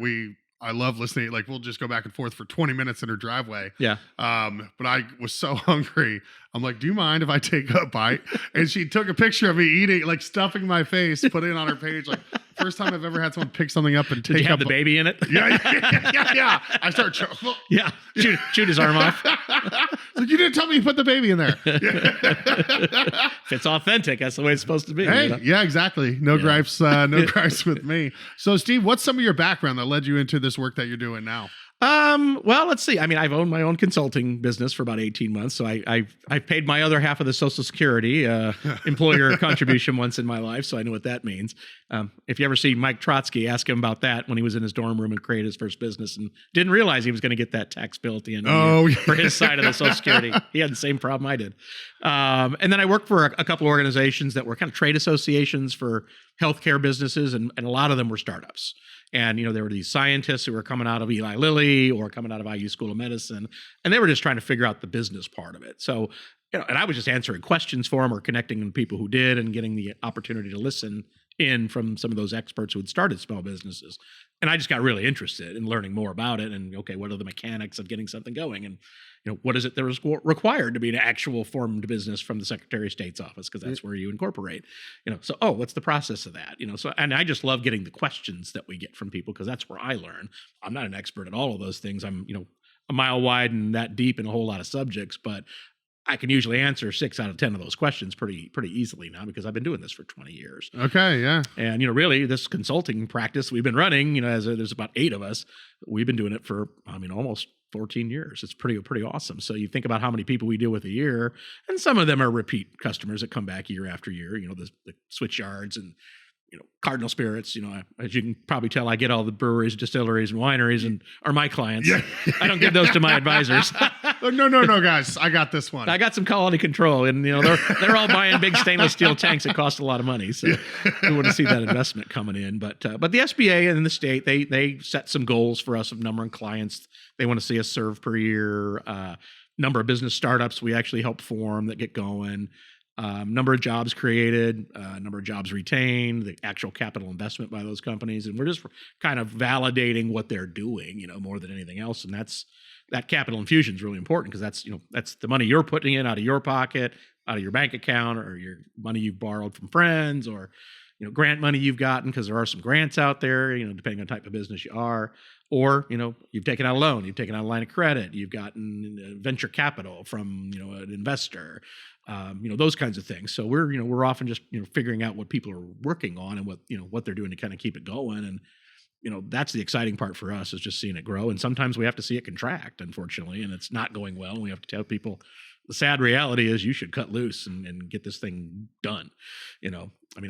[SPEAKER 1] I love listening. Like we'll just go back and forth for 20 minutes in her driveway.
[SPEAKER 3] Yeah.
[SPEAKER 1] But I was so hungry. I'm like, do you mind if I take a bite? And she took a picture of me eating, like stuffing my face, put it on her page, like First time I've ever had someone pick something up and
[SPEAKER 3] Did
[SPEAKER 1] take
[SPEAKER 3] you have
[SPEAKER 1] up
[SPEAKER 3] the baby in it?
[SPEAKER 1] Yeah. I start
[SPEAKER 3] Yeah. Shoot his arm off.
[SPEAKER 1] Like, you didn't tell me you put the baby in there.
[SPEAKER 3] If it's authentic, that's the way it's supposed to be.
[SPEAKER 1] Hey,
[SPEAKER 3] you know?
[SPEAKER 1] yeah, exactly. No gripes, no gripes with me. So, Steve, what's some of your background that led you into this work that you're doing now?
[SPEAKER 3] Well, let's see. I mean, I've owned my own consulting business for about 18 months. So I've paid my other half of the Social Security employer contribution once in my life. So I know what that means. If you ever see Mike Trotsky, ask him about that when he was in his dorm room and created his first business and didn't realize he was going to get that tax bill at the end of the year for his side of the Social Security. He had the same problem I did. And then I worked for a couple of organizations that were kind of trade associations for healthcare businesses. And a lot of them were startups. And, there were these scientists who were coming out of Eli Lilly or coming out of IU School of Medicine, and they were just trying to figure out the business part of it. So, and I was just answering questions for them or connecting with people who did and getting the opportunity to listen in from some of those experts who had started small businesses. And I just got really interested in learning more about it and, okay, what are the mechanics of getting something going? And, what is it that was required to be an actual formed business from the Secretary of State's office? Because that's where you incorporate, so, what's the process of that? So, and I just love getting the questions that we get from people because that's where I learn. I'm not an expert at all of those things. I'm, a mile wide and that deep in a whole lot of subjects, but I can usually answer 6 out of 10 of those questions pretty easily now because I've been doing this for 20 years.
[SPEAKER 1] Okay, yeah.
[SPEAKER 3] And, really, this consulting practice we've been running, there's about 8 of us. We've been doing it for, almost 14 years. It's pretty awesome. So you think about how many people we deal with a year, and some of them are repeat customers that come back year after year, the switch yards and, Cardinal Spirits, as you can probably tell, I get all the breweries, distilleries, and wineries and are my clients. Yeah. I don't give those to my advisors.
[SPEAKER 1] No, guys. I got this one.
[SPEAKER 3] I got some quality control, and they're all buying big stainless steel tanks that cost a lot of money. So we want to see that investment coming in. But the SBA and the state, they set some goals for us of number of clients they want to see us serve per year, number of business startups we actually help form that get going. Number of jobs created, number of jobs retained, the actual capital investment by those companies. And we're just kind of validating what they're doing, more than anything else. And that capital infusion is really important because that's the money you're putting in out of your pocket, out of your bank account, or your money you've borrowed from friends, or, grant money you've gotten because there are some grants out there, depending on the type of business you are. Or, you've taken out a loan, you've taken out a line of credit, you've gotten venture capital from, an investor, those kinds of things. So we're often just, figuring out what people are working on and what they're doing to kind of keep it going. And, that's the exciting part for us is just seeing it grow. And sometimes we have to see it contract, unfortunately, and it's not going well. And we have to tell people the sad reality is you should cut loose and get this thing done.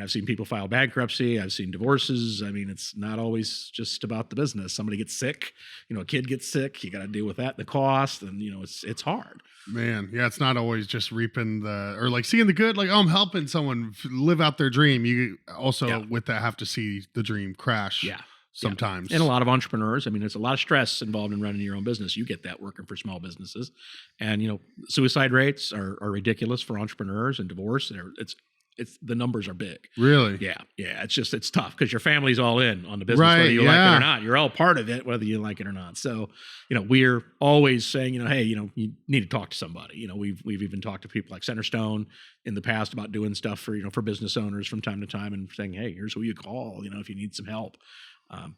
[SPEAKER 3] I've seen people file bankruptcy. I've seen divorces. It's not always just about the business. Somebody gets sick, a kid gets sick. You got to deal with that, the cost, and, it's hard.
[SPEAKER 1] Man, yeah, it's not always just reaping or like seeing the good, like, I'm helping someone live out their dream. You also with that have to see the dream crash.
[SPEAKER 3] Yeah.
[SPEAKER 1] Sometimes.
[SPEAKER 3] And a lot of entrepreneurs, there's a lot of stress involved in running your own business. You get that working for small businesses. And, suicide rates are ridiculous for entrepreneurs, and divorce. It's the numbers are big.
[SPEAKER 1] Really?
[SPEAKER 3] Yeah. It's tough because your family's all in on the business, whether you like it or not. You're all part of it, whether you like it or not. So, we're always saying, hey, you need to talk to somebody. We've even talked to people like Centerstone in the past about doing stuff for business owners from time to time and saying, hey, here's who you call, if you need some help.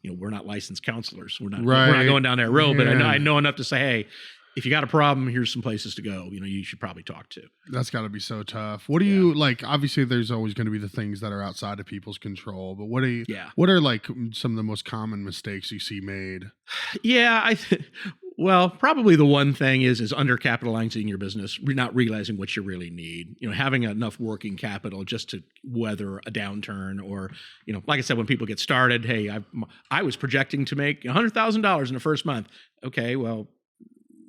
[SPEAKER 3] We're not licensed counselors. We're not going down that road, but I know enough to say, hey, if you got a problem, here's some places to go. You should probably talk to.
[SPEAKER 1] That's got to be so tough. What do you like? Obviously, there's always going to be the things that are outside of people's control. But what are like some of the most common mistakes you see made?
[SPEAKER 3] Yeah, well, probably the one thing is undercapitalizing your business, not realizing what you really need. Having enough working capital just to weather a downturn, or like I said, when people get started, hey, I was projecting to make $100,000 in the first month. Okay, well,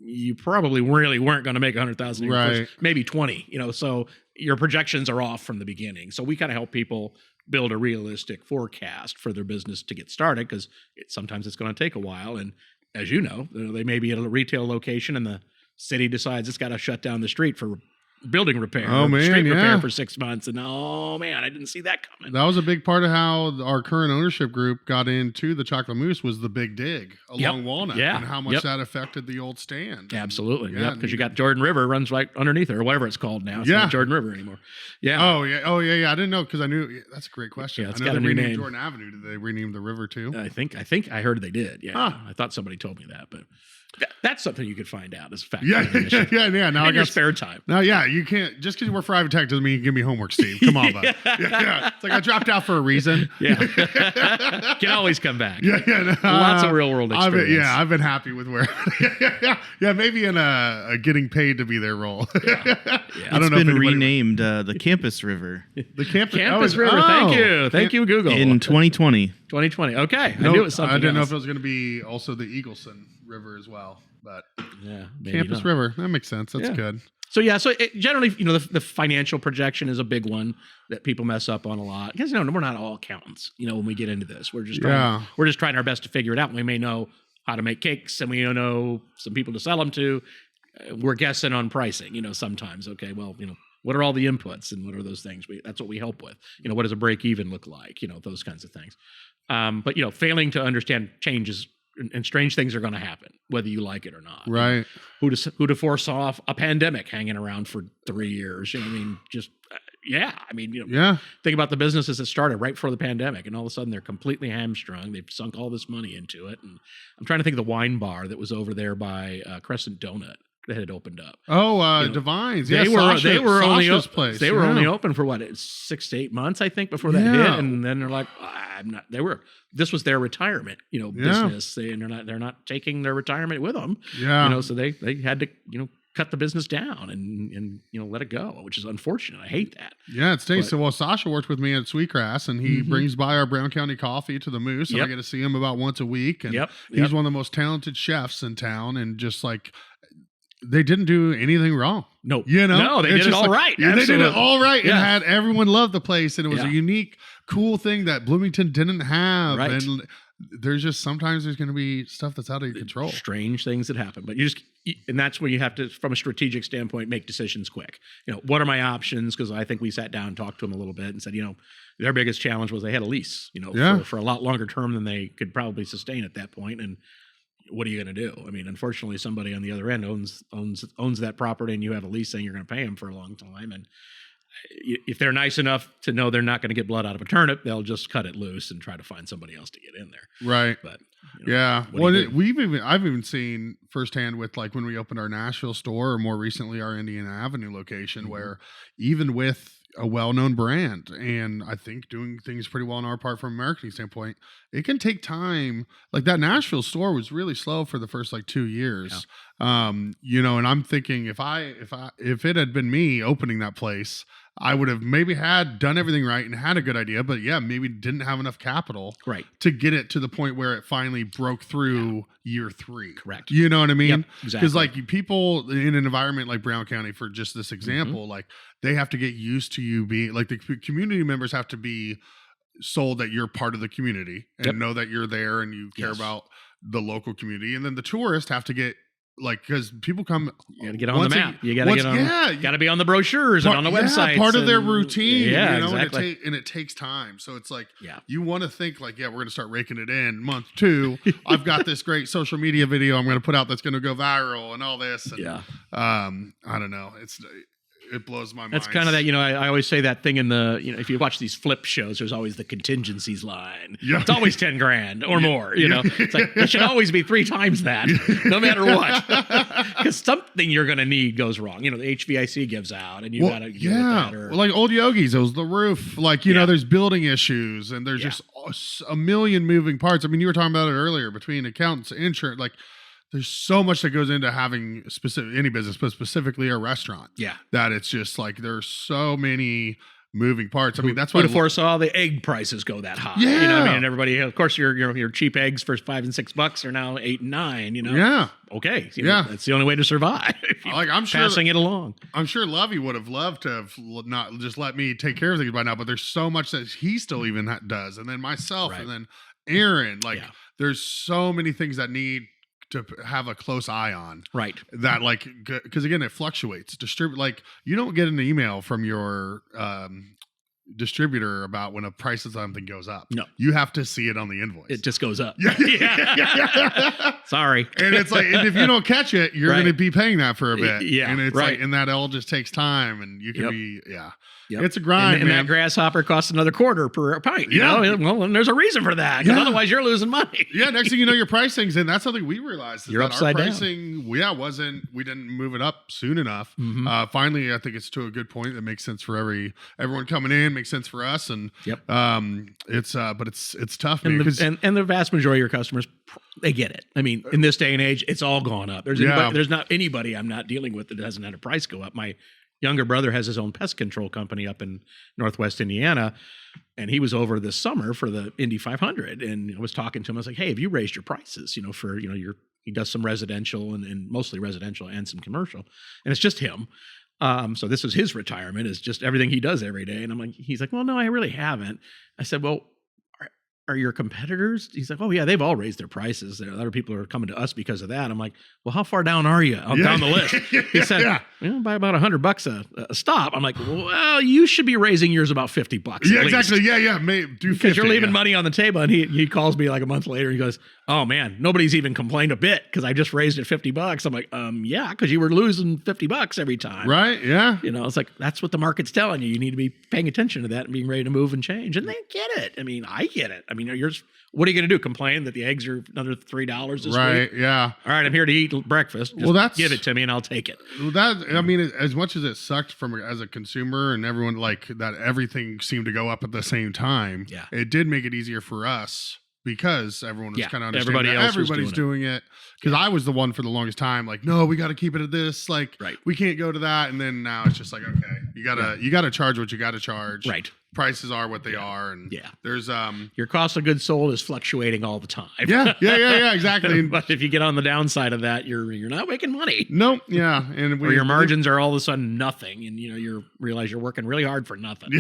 [SPEAKER 3] you probably really weren't going to make 100,000, right? Maybe 20. So your projections are off from the beginning. So we kind of help people build a realistic forecast for their business to get started, because sometimes it's going to take a while. And as you know, they may be at a retail location and the city decides it's got to shut down the street for building repair,
[SPEAKER 1] Oh, man,
[SPEAKER 3] street repair
[SPEAKER 1] yeah.
[SPEAKER 3] for 6 months, and oh man, I didn't see that coming.
[SPEAKER 1] That was a big part of how our current ownership group got into the Chocolate Mousse was the big dig along Walnut and how much that affected the old stand.
[SPEAKER 3] Absolutely,
[SPEAKER 1] Yeah,
[SPEAKER 3] because you got Jordan River runs right underneath it, or whatever it's called now. It's not Jordan River anymore. Yeah.
[SPEAKER 1] Oh yeah. I didn't know because I knew that's a great question.
[SPEAKER 3] Yeah, it's
[SPEAKER 1] I know
[SPEAKER 3] got a
[SPEAKER 1] they
[SPEAKER 3] new
[SPEAKER 1] renamed
[SPEAKER 3] name.
[SPEAKER 1] Jordan Avenue. Did they rename the river too?
[SPEAKER 3] I think I heard they did. Yeah, I thought somebody told me that, but that's something you could find out as a fact.
[SPEAKER 1] Yeah. Now
[SPEAKER 3] in your spare time.
[SPEAKER 1] Now, you can't just because you work for Ivy Tech doesn't mean you can give me homework, Steve. Come on, bud. It's like I dropped out for a reason.
[SPEAKER 3] Yeah, can always come back.
[SPEAKER 1] No,
[SPEAKER 3] Lots of real world experience.
[SPEAKER 1] I've been happy with where. Maybe in a getting paid to be there role. I don't know.
[SPEAKER 4] It's been renamed the Campus River.
[SPEAKER 1] The Campus
[SPEAKER 3] River. Thank you, Google.
[SPEAKER 4] In 2020.
[SPEAKER 3] 2020. Okay, I knew it was something.
[SPEAKER 1] I didn't know
[SPEAKER 3] else.
[SPEAKER 1] if it was going to be also the Eagleson River as well, but
[SPEAKER 3] Campus
[SPEAKER 1] River, that makes sense. That's good.
[SPEAKER 3] So generally, the financial projection is a big one that people mess up on a lot because we're not all accountants. When we get into this, we're just trying our best to figure it out. We may know how to make cakes, and we know some people to sell them to. We're guessing on pricing. Sometimes what are all the inputs and what are those things? That's what we help with. What does a break even look like? Those kinds of things. But failing to understand changes and strange things are going to happen, whether you like it or not.
[SPEAKER 1] Right.
[SPEAKER 3] Who to foresaw a pandemic hanging around for 3 years? Think about the businesses that started right before the pandemic, and all of a sudden they're completely hamstrung. They've sunk all this money into it. And I'm trying to think of the wine bar that was over there by Crescent Donut that had opened up.
[SPEAKER 1] Oh, Divines.
[SPEAKER 3] They were only open for 6 to 8 months, I think, before that hit, and then they're like, this was their retirement, business, and they're not taking their retirement with them.
[SPEAKER 1] Yeah.
[SPEAKER 3] So they had to, cut the business down and let it go, which is unfortunate. I hate that.
[SPEAKER 1] Yeah, it stinks. So, Sasha worked with me at Sweetgrass, and he brings by our Brown County coffee to the Moose, and I get to see him about once a week. And he's one of the most talented chefs in town, and just like they didn't do anything wrong.
[SPEAKER 3] No, they did it all right.
[SPEAKER 1] Yeah, they did it all right and had everyone love the place, and it was a unique, cool thing that Bloomington didn't have.
[SPEAKER 3] Right.
[SPEAKER 1] And there's just sometimes there's going to be stuff that's out of your control.
[SPEAKER 3] Strange things that happen, but and that's when you have to, from a strategic standpoint, make decisions quick. What are my options? Because I think we sat down and talked to them a little bit and said, their biggest challenge was they had a lease, for a lot longer term than they could probably sustain at that point. And what are you going to do? I mean, unfortunately, somebody on the other end owns that property, and you have a lease saying you're going to pay them for a long time. And if they're nice enough to know they're not going to get blood out of a turnip, they'll just cut it loose and try to find somebody else to get in there.
[SPEAKER 1] Right.
[SPEAKER 3] But
[SPEAKER 1] I've even seen firsthand with like when we opened our Nashville store, or more recently our Indiana Avenue location, where even with a well-known brand, and I think doing things pretty well on our part from a marketing standpoint, it can take time. Like that Nashville store was really slow for the first 2 years. And I'm thinking if it had been me opening that place, I would have maybe done everything right and had a good idea, but maybe didn't have enough capital to get it to the point where it finally broke through year 3.
[SPEAKER 3] Correct.
[SPEAKER 1] You know what I mean?
[SPEAKER 3] Yep, exactly.
[SPEAKER 1] Because people in an environment like Brown County, for just this example, they have to get used to you being the community members have to be sold that you're part of the community and know that you're there and you care about the local community. And then the tourists have to get because people come,
[SPEAKER 3] you gotta get on the map. You gotta get on. Gotta be on the brochures and on the website.
[SPEAKER 1] Part of their routine.
[SPEAKER 3] Exactly.
[SPEAKER 1] And it takes time. So it's you want to think we're going to start raking it in month 2. I've got this great social media video I'm going to put out that's going to go viral and all this. And, I don't know. It blows my mind.
[SPEAKER 3] That's kind of that, I always say that thing in the, if you watch these flip shows, there's always the contingencies line. Yeah. It's always 10 grand or more, It's like, it should always be 3 times that, no matter what. Because something you're going to need goes wrong. The HVAC gives out and you got to deal with that. Or,
[SPEAKER 1] like Old Yogi's, it was the roof. There's building issues and there's just a million moving parts. I mean, you were talking about it earlier between accountants, insurance, there's so much that goes into having any business, but specifically a restaurant. Yeah. That it's just there's so many moving parts. I mean, that's why
[SPEAKER 3] who foresaw the egg prices go that high.
[SPEAKER 1] Yeah.
[SPEAKER 3] And everybody, of course, your cheap eggs for $5 and $6 are now $8 and $9,
[SPEAKER 1] Yeah.
[SPEAKER 3] Okay. That's the only way to survive.
[SPEAKER 1] I'm sure
[SPEAKER 3] passing it along.
[SPEAKER 1] I'm sure Lovey would have loved to have not just let me take care of things by now, but there's so much that he still even does. And then myself and then Aaron, there's so many things that need have a close eye on.
[SPEAKER 3] Right.
[SPEAKER 1] That like, because again, it fluctuates. Like you don't get an email from your distributor about when a price of something goes up.
[SPEAKER 3] No.
[SPEAKER 1] You have to see it on the invoice.
[SPEAKER 3] It just goes up.
[SPEAKER 1] Yeah.
[SPEAKER 3] Sorry.
[SPEAKER 1] And it's like, and if you don't catch it, you're going to be paying that for a bit.
[SPEAKER 3] Yeah.
[SPEAKER 1] And it's
[SPEAKER 3] right.
[SPEAKER 1] like, and that all just takes time, and you can be,
[SPEAKER 3] Yep.
[SPEAKER 1] It's a grind,
[SPEAKER 3] and
[SPEAKER 1] man.
[SPEAKER 3] that grasshopper costs another quarter per pint. You know, well, and there's a reason for that. Because otherwise, you're losing money.
[SPEAKER 1] Yeah. Next thing you know, your pricing's in. That's something we realized.
[SPEAKER 3] You're
[SPEAKER 1] that
[SPEAKER 3] upside
[SPEAKER 1] our pricing, down. We didn't move it up soon enough.
[SPEAKER 3] Mm-hmm.
[SPEAKER 1] Finally, I think it's to a good point that makes sense for everyone coming in. Makes sense for us, and but it's tough, man.
[SPEAKER 3] And the vast majority of your customers, they get it. I mean, in this day and age, it's all gone up. There's not anybody I'm not dealing with that hasn't had a price go up. My younger brother has his own pest control company up in Northwest Indiana, and he was over this summer for the Indy 500. And I was talking to him. I was like, "Hey, have you raised your prices? For he does some residential and mostly residential and some commercial, and it's just him. So this is his retirement. Is just everything he does every day." And I'm like, he's like, "Well, no, I really haven't." I said, "Well, are your competitors?" He's like, "Oh yeah, they've all raised their prices. There, other people are coming to us because of that." I'm like, "Well, how far down are you down the list?" He said, "By about $100 a stop." I'm like, "Well, you should be raising yours about $50."
[SPEAKER 1] Yeah, exactly. Yeah.
[SPEAKER 3] Because you're leaving money on the table. And he calls me like a month later. He goes, "Oh man, nobody's even complained a bit because I just raised it $50." I'm like, yeah, because you were losing $50 every time,
[SPEAKER 1] right? Yeah.
[SPEAKER 3] It's like that's what the market's telling you. You need to be paying attention to that and being ready to move and change. And they get it. I mean, I get it. I mean, what are you going to do? Complain that the eggs are another $3 this week?
[SPEAKER 1] Right. Yeah.
[SPEAKER 3] All right, I'm here to eat breakfast. Just give it to me and I'll take it.
[SPEAKER 1] I mean, as much as it sucked as a consumer and everyone like that, everything seemed to go up at the same time.
[SPEAKER 3] Yeah.
[SPEAKER 1] It did make it easier for us because everyone was kind of
[SPEAKER 3] understanding
[SPEAKER 1] everybody's doing it. Because I was the one for the longest time, like, no, we got to keep it at this. Like, we can't go to that. And then now it's just like, okay, you gotta charge what you got to charge.
[SPEAKER 3] Right.
[SPEAKER 1] Prices are what they are, and there's
[SPEAKER 3] your cost of goods sold is fluctuating all the time.
[SPEAKER 1] Yeah, exactly.
[SPEAKER 3] But if you get on the downside of that, you're not making money.
[SPEAKER 1] Nope. Yeah,
[SPEAKER 3] or your margins are all of a sudden nothing, and you realize you're working really hard for nothing.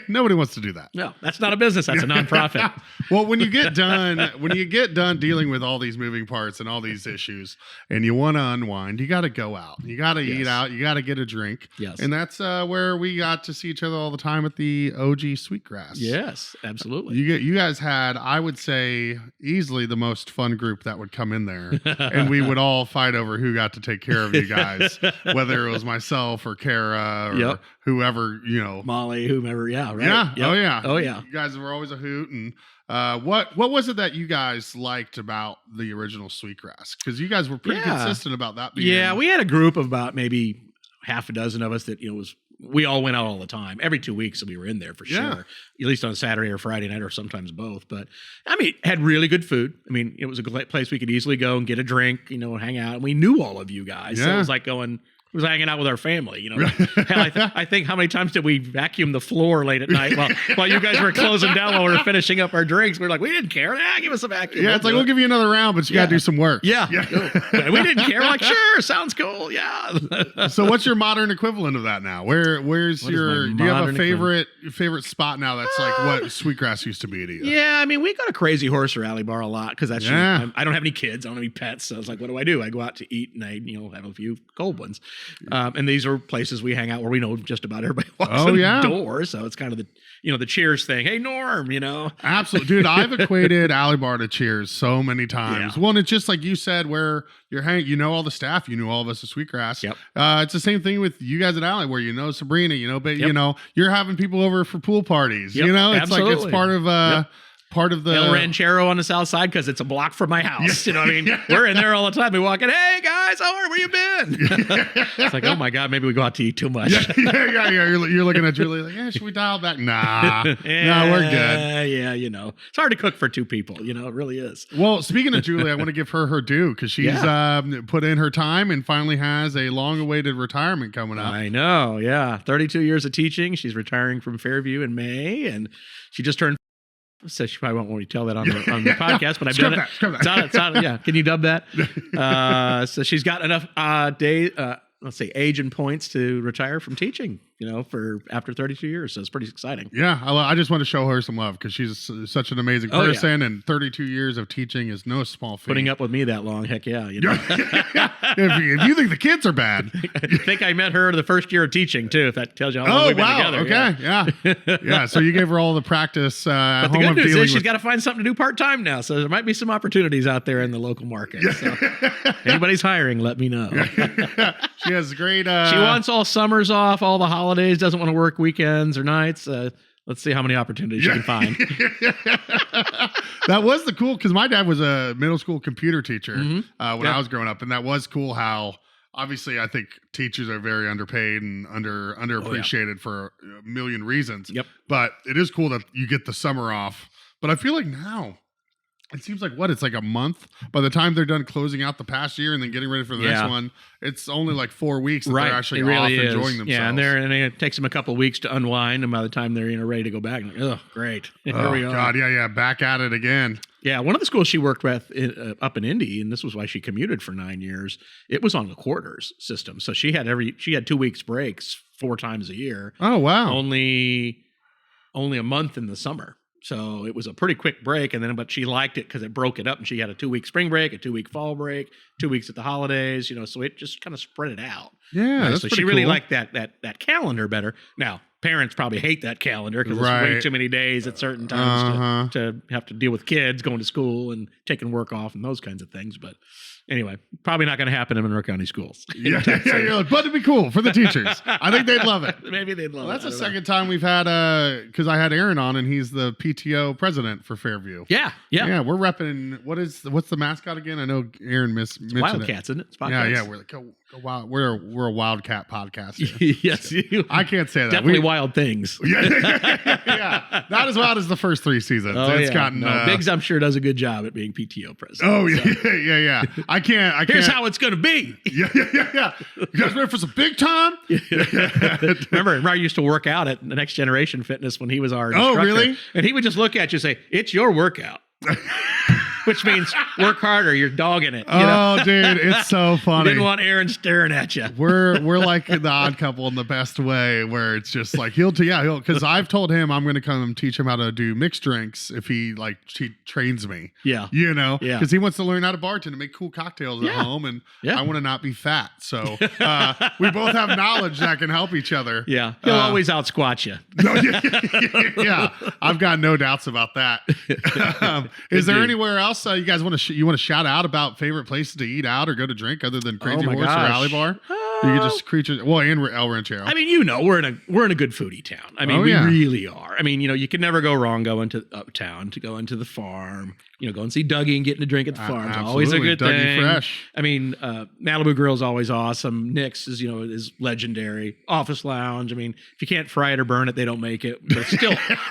[SPEAKER 1] Nobody wants to do that.
[SPEAKER 3] No, that's not a business. That's a nonprofit.
[SPEAKER 1] Well, when you get done dealing with all these moving parts and all these issues, and you want to unwind, you got to go out. You got to eat out. You got to get a drink.
[SPEAKER 3] Yes,
[SPEAKER 1] and that's where we got to see each other all the time at the OG Sweetgrass.
[SPEAKER 3] Yes, absolutely.
[SPEAKER 1] You guys had, I would say, easily the most fun group that would come in there, and we would all fight over who got to take care of you guys, whether it was myself or Kara or whoever,
[SPEAKER 3] Molly, whomever. Yeah, right.
[SPEAKER 1] Yeah.
[SPEAKER 3] Yep.
[SPEAKER 1] Oh yeah. You guys were always a hoot. And what was it that you guys liked about the original Sweetgrass? Because you guys were pretty consistent about that.
[SPEAKER 3] We had a group of about maybe half a dozen of us that we all went out all the time. Every 2 weeks we were in there for sure. At least on a Saturday or Friday night or sometimes both. But I mean, had really good food. I mean, it was a place we could easily go and get a drink, hang out. And we knew all of you guys. So it was like it was hanging out with our family, Hell, I think how many times did we vacuum the floor late at night while you guys were closing down while we were finishing up our drinks? We were like, we didn't care. Give us a vacuum.
[SPEAKER 1] Yeah, it's like, we'll give you another round, but you got to do some work.
[SPEAKER 3] Yeah. We didn't care. We're like, sure, sounds cool. Yeah.
[SPEAKER 1] So what's your modern equivalent of that now? Where's do you have a favorite spot now that's like what Sweetgrass used to be to you?
[SPEAKER 3] Yeah, I mean, we go to Crazy Horse or Alley Bar a lot because that's I don't have any kids. I don't have any pets. So I was like, what do? I go out to eat and I have a few cold ones. And these are places we hang out where we know just about everybody walks in the door. So it's kind of the Cheers thing. Hey, Norm,
[SPEAKER 1] Absolutely. Dude, I've equated Alley Bar to Cheers so many times. One, it's just like you said, where you're hanging, all the staff, all of us at Sweetgrass. Yep. It's the same thing with you guys at Alley where Sabrina, but you're having people over for pool parties.
[SPEAKER 3] Yep.
[SPEAKER 1] It's like it's part of the
[SPEAKER 3] El Ranchero on the south side because it's a block from my house. We're in there all the time. We walk in, hey guys, where you been? It's like, oh my God, maybe we go out to eat too much.
[SPEAKER 1] Yeah. You're looking at Julie like, should we dial back? Nah, no, we're good.
[SPEAKER 3] Yeah, it's hard to cook for two people. It really is.
[SPEAKER 1] Well, speaking of Julie, I want to give her due because she's put in her time and finally has a long-awaited retirement coming up.
[SPEAKER 3] I know. Yeah, 32 years of teaching. She's retiring from Fairview in May, and she just turned. So she probably won't want me to tell that on the podcast, but I've done it. It's on, yeah. Can you dub that? So she's got enough age and points to retire from teaching. for after 32 years. So it's pretty exciting.
[SPEAKER 1] Yeah, I just want to show her some love because she's such an amazing person, and 32 years of teaching is no small feat.
[SPEAKER 3] Putting up with me that long, heck yeah.
[SPEAKER 1] If you think the kids are bad.
[SPEAKER 3] I think I met her the first year of teaching, too, if that tells you how long we've been together.
[SPEAKER 1] Okay, yeah. So you gave her all the practice
[SPEAKER 3] but the good news is she's got to find something to do part-time now, so there might be some opportunities out there in the local market. So anybody's hiring, let me know.
[SPEAKER 1] She has great...
[SPEAKER 3] she wants all summers off, all the holidays, doesn't want to work weekends or nights. Let's see how many opportunities she can find.
[SPEAKER 1] That was the cool, because my dad was a middle school computer teacher when I was growing up, and that was cool how, obviously, I think teachers are very underpaid and underappreciated for a million reasons.
[SPEAKER 3] Yep.
[SPEAKER 1] But it is cool that you get the summer off. But I feel like now, it seems like it's like a month. By the time they're done closing out the past year and then getting ready for the next one, it's only like 4 weeks that they're actually off enjoying themselves.
[SPEAKER 3] Yeah, and it takes them a couple of weeks to unwind, and by the time they're ready to go back, like, oh, great. Here we are.
[SPEAKER 1] God, yeah, back at it again.
[SPEAKER 3] Yeah, one of the schools she worked with up in Indy, and this was why she commuted for 9 years, it was on the quarters system. So she had 2 weeks breaks 4 times a year.
[SPEAKER 1] Oh, wow.
[SPEAKER 3] Only a month in the summer. So it was a pretty quick break, but she liked it because it broke it up, and she had a 2-week spring break, a 2-week fall break, 2 weeks at the holidays, so it just kind of spread it out.
[SPEAKER 1] Yeah, that's
[SPEAKER 3] so she really liked that calendar better. Now, parents probably hate that calendar because it's way too many days at certain times to have to deal with kids going to school and taking work off and those kinds of things. But anyway, probably not going to happen in Monroe County schools.
[SPEAKER 1] But it'd be cool for the teachers. I think they'd love it.
[SPEAKER 3] Maybe they'd love it.
[SPEAKER 1] That's the second time we've had, because I had Aaron on, and he's the PTO president for Fairview.
[SPEAKER 3] Yeah.
[SPEAKER 1] We're repping. What's the mascot again? I know Aaron mentioned
[SPEAKER 3] Wildcats, isn't it? It's Wildcats.
[SPEAKER 1] Yeah. We're like go wild. We're a Wildcat podcast.
[SPEAKER 3] Yes,
[SPEAKER 1] I can't say that.
[SPEAKER 3] Definitely wild things.
[SPEAKER 1] Yeah, not as wild as the first 3 seasons. It's gotten.
[SPEAKER 3] Biggs, I'm sure, does a good job at being PTO president.
[SPEAKER 1] Oh yeah. I can't.
[SPEAKER 3] Here's how it's going to be.
[SPEAKER 1] Yeah. You guys ready for some big time?
[SPEAKER 3] Remember, I used to work out at the Next Generation Fitness when he was our instructor.
[SPEAKER 1] Oh, really?
[SPEAKER 3] And he would just look at you and say, "It's your workout." Which means work harder. You're dogging it.
[SPEAKER 1] Dude, it's so funny.
[SPEAKER 3] Didn't want Aaron staring at you.
[SPEAKER 1] We're like the odd couple in the best way, where it's just like he'll because I've told him I'm going to come teach him how to do mixed drinks if he trains me.
[SPEAKER 3] Yeah,
[SPEAKER 1] because he wants to learn how to bartend and make cool cocktails at home, and I want to not be fat. So we both have knowledge that can help each other.
[SPEAKER 3] Yeah, he'll always out squat you.
[SPEAKER 1] Yeah, I've got no doubts about that. Is there anywhere else you guys want to shout out about favorite places to eat out or go to drink other than Crazy Horse or Alley Bar? You could just and El Ranchero.
[SPEAKER 3] I mean, we're in a good foodie town. I mean, we really are. I mean, you can never go wrong going to uptown to go into the farm. Go and see Dougie and getting a drink at the farm. It's always a good
[SPEAKER 1] Dougie
[SPEAKER 3] thing.
[SPEAKER 1] Fresh.
[SPEAKER 3] I mean, Malibu Grill's always awesome. Nick's is legendary. Office Lounge. I mean, if you can't fry it or burn it, they don't make it. But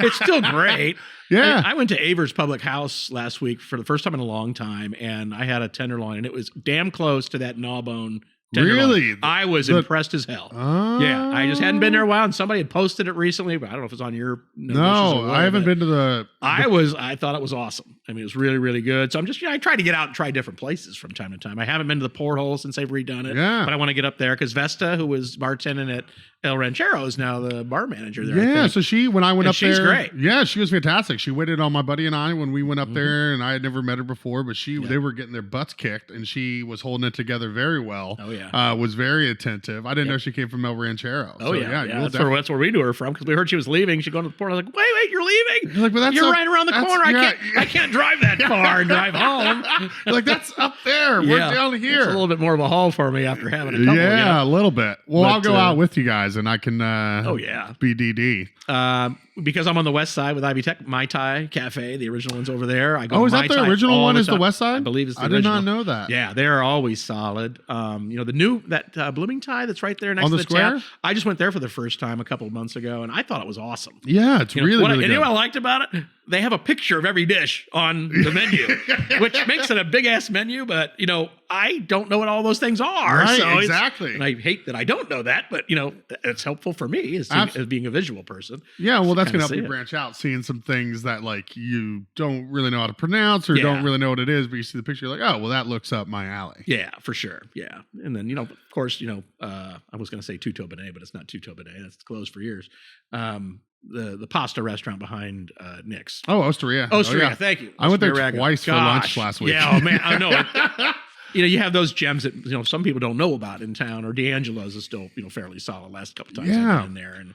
[SPEAKER 3] it's still great.
[SPEAKER 1] Yeah.
[SPEAKER 3] I went to Avers Public House last week for the first time in a long time, and I had a tenderloin, and it was damn close to that gnawbone tenderloin.
[SPEAKER 1] Really?
[SPEAKER 3] I was impressed as hell. Yeah, I just hadn't been there a while, and somebody had posted it recently, but I don't know if it's on your.
[SPEAKER 1] No, I haven't been to the.
[SPEAKER 3] I thought it was awesome. I mean, it was really, really good. So I'm just, I try to get out and try different places from time to time. I haven't been to the Porthole since they've redone it.
[SPEAKER 1] Yeah.
[SPEAKER 3] But I want to get up there because Vesta, who was bartending at El Ranchero, is now the bar manager there.
[SPEAKER 1] Yeah. So when I went up there.
[SPEAKER 3] She's great.
[SPEAKER 1] Yeah. She was fantastic. She waited on my buddy and I when we went up there, and I had never met her before, but they were getting their butts kicked, and she was holding it together very well.
[SPEAKER 3] Oh, yeah.
[SPEAKER 1] Was very attentive. I didn't know she came from El Ranchero.
[SPEAKER 3] Oh,
[SPEAKER 1] so,
[SPEAKER 3] yeah. That's where we knew her from because we heard she was leaving. She'd go to the port. I was like, wait, you're leaving?
[SPEAKER 1] You're like,
[SPEAKER 3] you're right around the corner. I can't drive that far and drive home.
[SPEAKER 1] You're like, that's up there. We're down here.
[SPEAKER 3] It's a little bit more of a haul for me after having a couple.
[SPEAKER 1] Yeah, a little bit. Well, I'll go out with you guys, and I can be DD.
[SPEAKER 3] Because I'm on the west side with Ivy Tech, Mai Tai Cafe, the original one's over there. I go
[SPEAKER 1] is that the original one? Is the west side?
[SPEAKER 3] I believe it's the
[SPEAKER 1] original.
[SPEAKER 3] original.
[SPEAKER 1] I did not know that.
[SPEAKER 3] Yeah, they're always solid. The new Bloomington that's right there next to the
[SPEAKER 1] square.
[SPEAKER 3] Tap. I just went there for the first time a couple of months ago, and I thought it was awesome.
[SPEAKER 1] Yeah, it's really good.
[SPEAKER 3] You know what I liked about it? They have a picture of every dish on the menu, which makes it a big ass menu. But I don't know what all those things are.
[SPEAKER 1] Right,
[SPEAKER 3] So
[SPEAKER 1] exactly.
[SPEAKER 3] And I hate that I don't know that, but it's helpful for me as being a visual person.
[SPEAKER 1] Yeah, well, that's going to help
[SPEAKER 3] see
[SPEAKER 1] you
[SPEAKER 3] it.
[SPEAKER 1] branch out, seeing some things that like you don't really know how to pronounce or don't really know what it is, but you see the picture, you're like, oh, well, that looks up my alley.
[SPEAKER 3] Yeah, for sure. Yeah. And then, of course, I was going to say Tutto Benet, but it's not Tutto Benet. That's closed for years. The pasta restaurant behind Nick's.
[SPEAKER 1] Oh, Osteria.
[SPEAKER 3] Osteria, thank you.
[SPEAKER 1] I went there
[SPEAKER 3] Osteria
[SPEAKER 1] twice for lunch last week.
[SPEAKER 3] Yeah, oh man, I know. You have those gems that some people don't know about in town, or D'Angelo's is still fairly solid. Last couple times I've been in there, and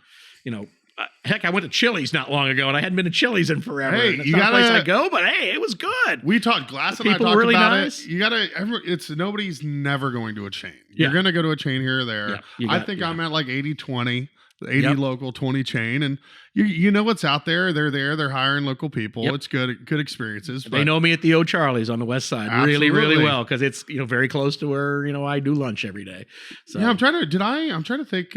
[SPEAKER 3] heck, I went to Chili's not long ago, and I hadn't been to Chili's in forever.
[SPEAKER 1] Hey,
[SPEAKER 3] and it's not a place I go, but hey, it was good.
[SPEAKER 1] We talked, Glass and I
[SPEAKER 3] People
[SPEAKER 1] talked
[SPEAKER 3] really
[SPEAKER 1] about
[SPEAKER 3] nice.
[SPEAKER 1] it. You gotta, nobody's never going to a chain.
[SPEAKER 3] Yeah.
[SPEAKER 1] You're gonna go to a chain here or there.
[SPEAKER 3] Yeah,
[SPEAKER 1] I think I'm at like 80-20. 80 local, 20 chain, and you know what's out there. They're there. They're hiring local people.
[SPEAKER 3] Yep.
[SPEAKER 1] It's good experiences.
[SPEAKER 3] They know me at the O'Charlie's on the west side really, really well because it's very close to where I do lunch every day. So
[SPEAKER 1] yeah, I'm trying to think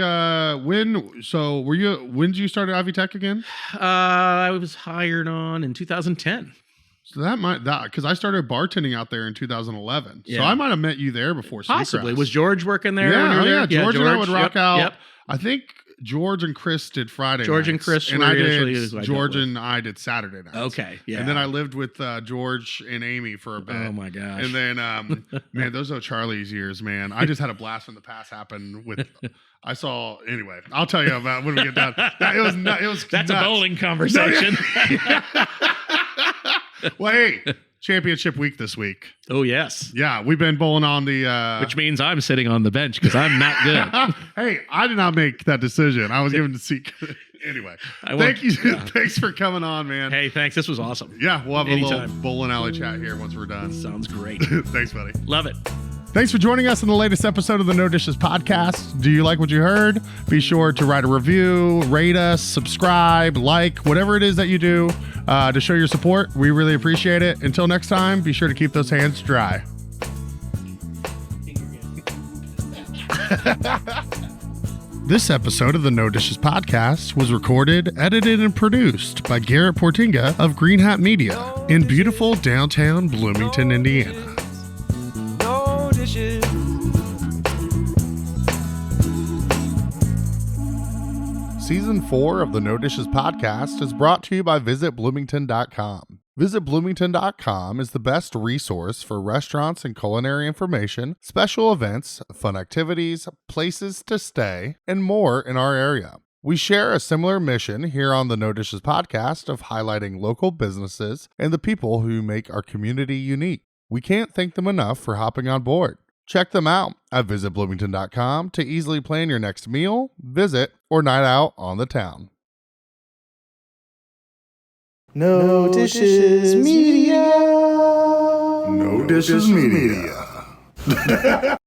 [SPEAKER 1] when. So when did you start at Ivy Tech again?
[SPEAKER 3] I was hired on in 2010.
[SPEAKER 1] So because I started bartending out there in 2011.
[SPEAKER 3] Yeah.
[SPEAKER 1] So I might have met you there before.
[SPEAKER 3] Possibly.
[SPEAKER 1] Seacrest.
[SPEAKER 3] Was George working there? when you were there?
[SPEAKER 1] George and I would rock out.
[SPEAKER 3] Yep.
[SPEAKER 1] I think George and Chris did Friday
[SPEAKER 3] George and
[SPEAKER 1] nights,
[SPEAKER 3] Chris
[SPEAKER 1] and
[SPEAKER 3] were
[SPEAKER 1] I
[SPEAKER 3] usually
[SPEAKER 1] did
[SPEAKER 3] who I
[SPEAKER 1] George
[SPEAKER 3] dealt with.
[SPEAKER 1] and I did Saturday nights.
[SPEAKER 3] Okay, yeah.
[SPEAKER 1] And then I lived with George and Amy for a bit.
[SPEAKER 3] Oh my gosh.
[SPEAKER 1] And then man, those O'Charlie's years, man. I just had a blast from the past happen with anyway, I'll tell you about when we get done. That's
[SPEAKER 3] nuts.
[SPEAKER 1] a
[SPEAKER 3] bowling conversation.
[SPEAKER 1] Well, hey, championship week this week.
[SPEAKER 3] Oh yes.
[SPEAKER 1] Yeah, we've been bowling on the
[SPEAKER 3] Which means I'm sitting on the bench because I'm not good.
[SPEAKER 1] Hey, I did not make that decision. I was given to seek. Anyway, thank you.
[SPEAKER 3] Yeah.
[SPEAKER 1] Thanks for coming on, man.
[SPEAKER 3] Hey, thanks. This was awesome.
[SPEAKER 1] Yeah, we'll have a
[SPEAKER 3] Anytime.
[SPEAKER 1] little bowling alley chat here once we're done.
[SPEAKER 3] Sounds great.
[SPEAKER 1] Thanks, buddy.
[SPEAKER 3] Love it.
[SPEAKER 1] Thanks for joining us in the latest episode of the No Dishes podcast. Do you like what you heard? Be sure to write a review, rate us, subscribe, like, whatever it is that you do to show your support. We really appreciate it. Until next time, be sure to keep those hands dry. This episode of the No Dishes podcast was recorded, edited, and produced by Garrett Portinga of Green Hat Media in beautiful downtown Bloomington, Indiana.
[SPEAKER 2] No dishes.
[SPEAKER 1] Season 4 of the No Dishes podcast is brought to you by VisitBloomington.com. VisitBloomington.com is the best resource for restaurants and culinary information, special events, fun activities, places to stay, and more in our area. We share a similar mission here on the No Dishes podcast of highlighting local businesses and the people who make our community unique. We can't thank them enough for hopping on board. Check them out at visitbloomington.com to easily plan your next meal, visit, or night out on the town.
[SPEAKER 5] No Dishes Media.
[SPEAKER 1] No Dishes Media.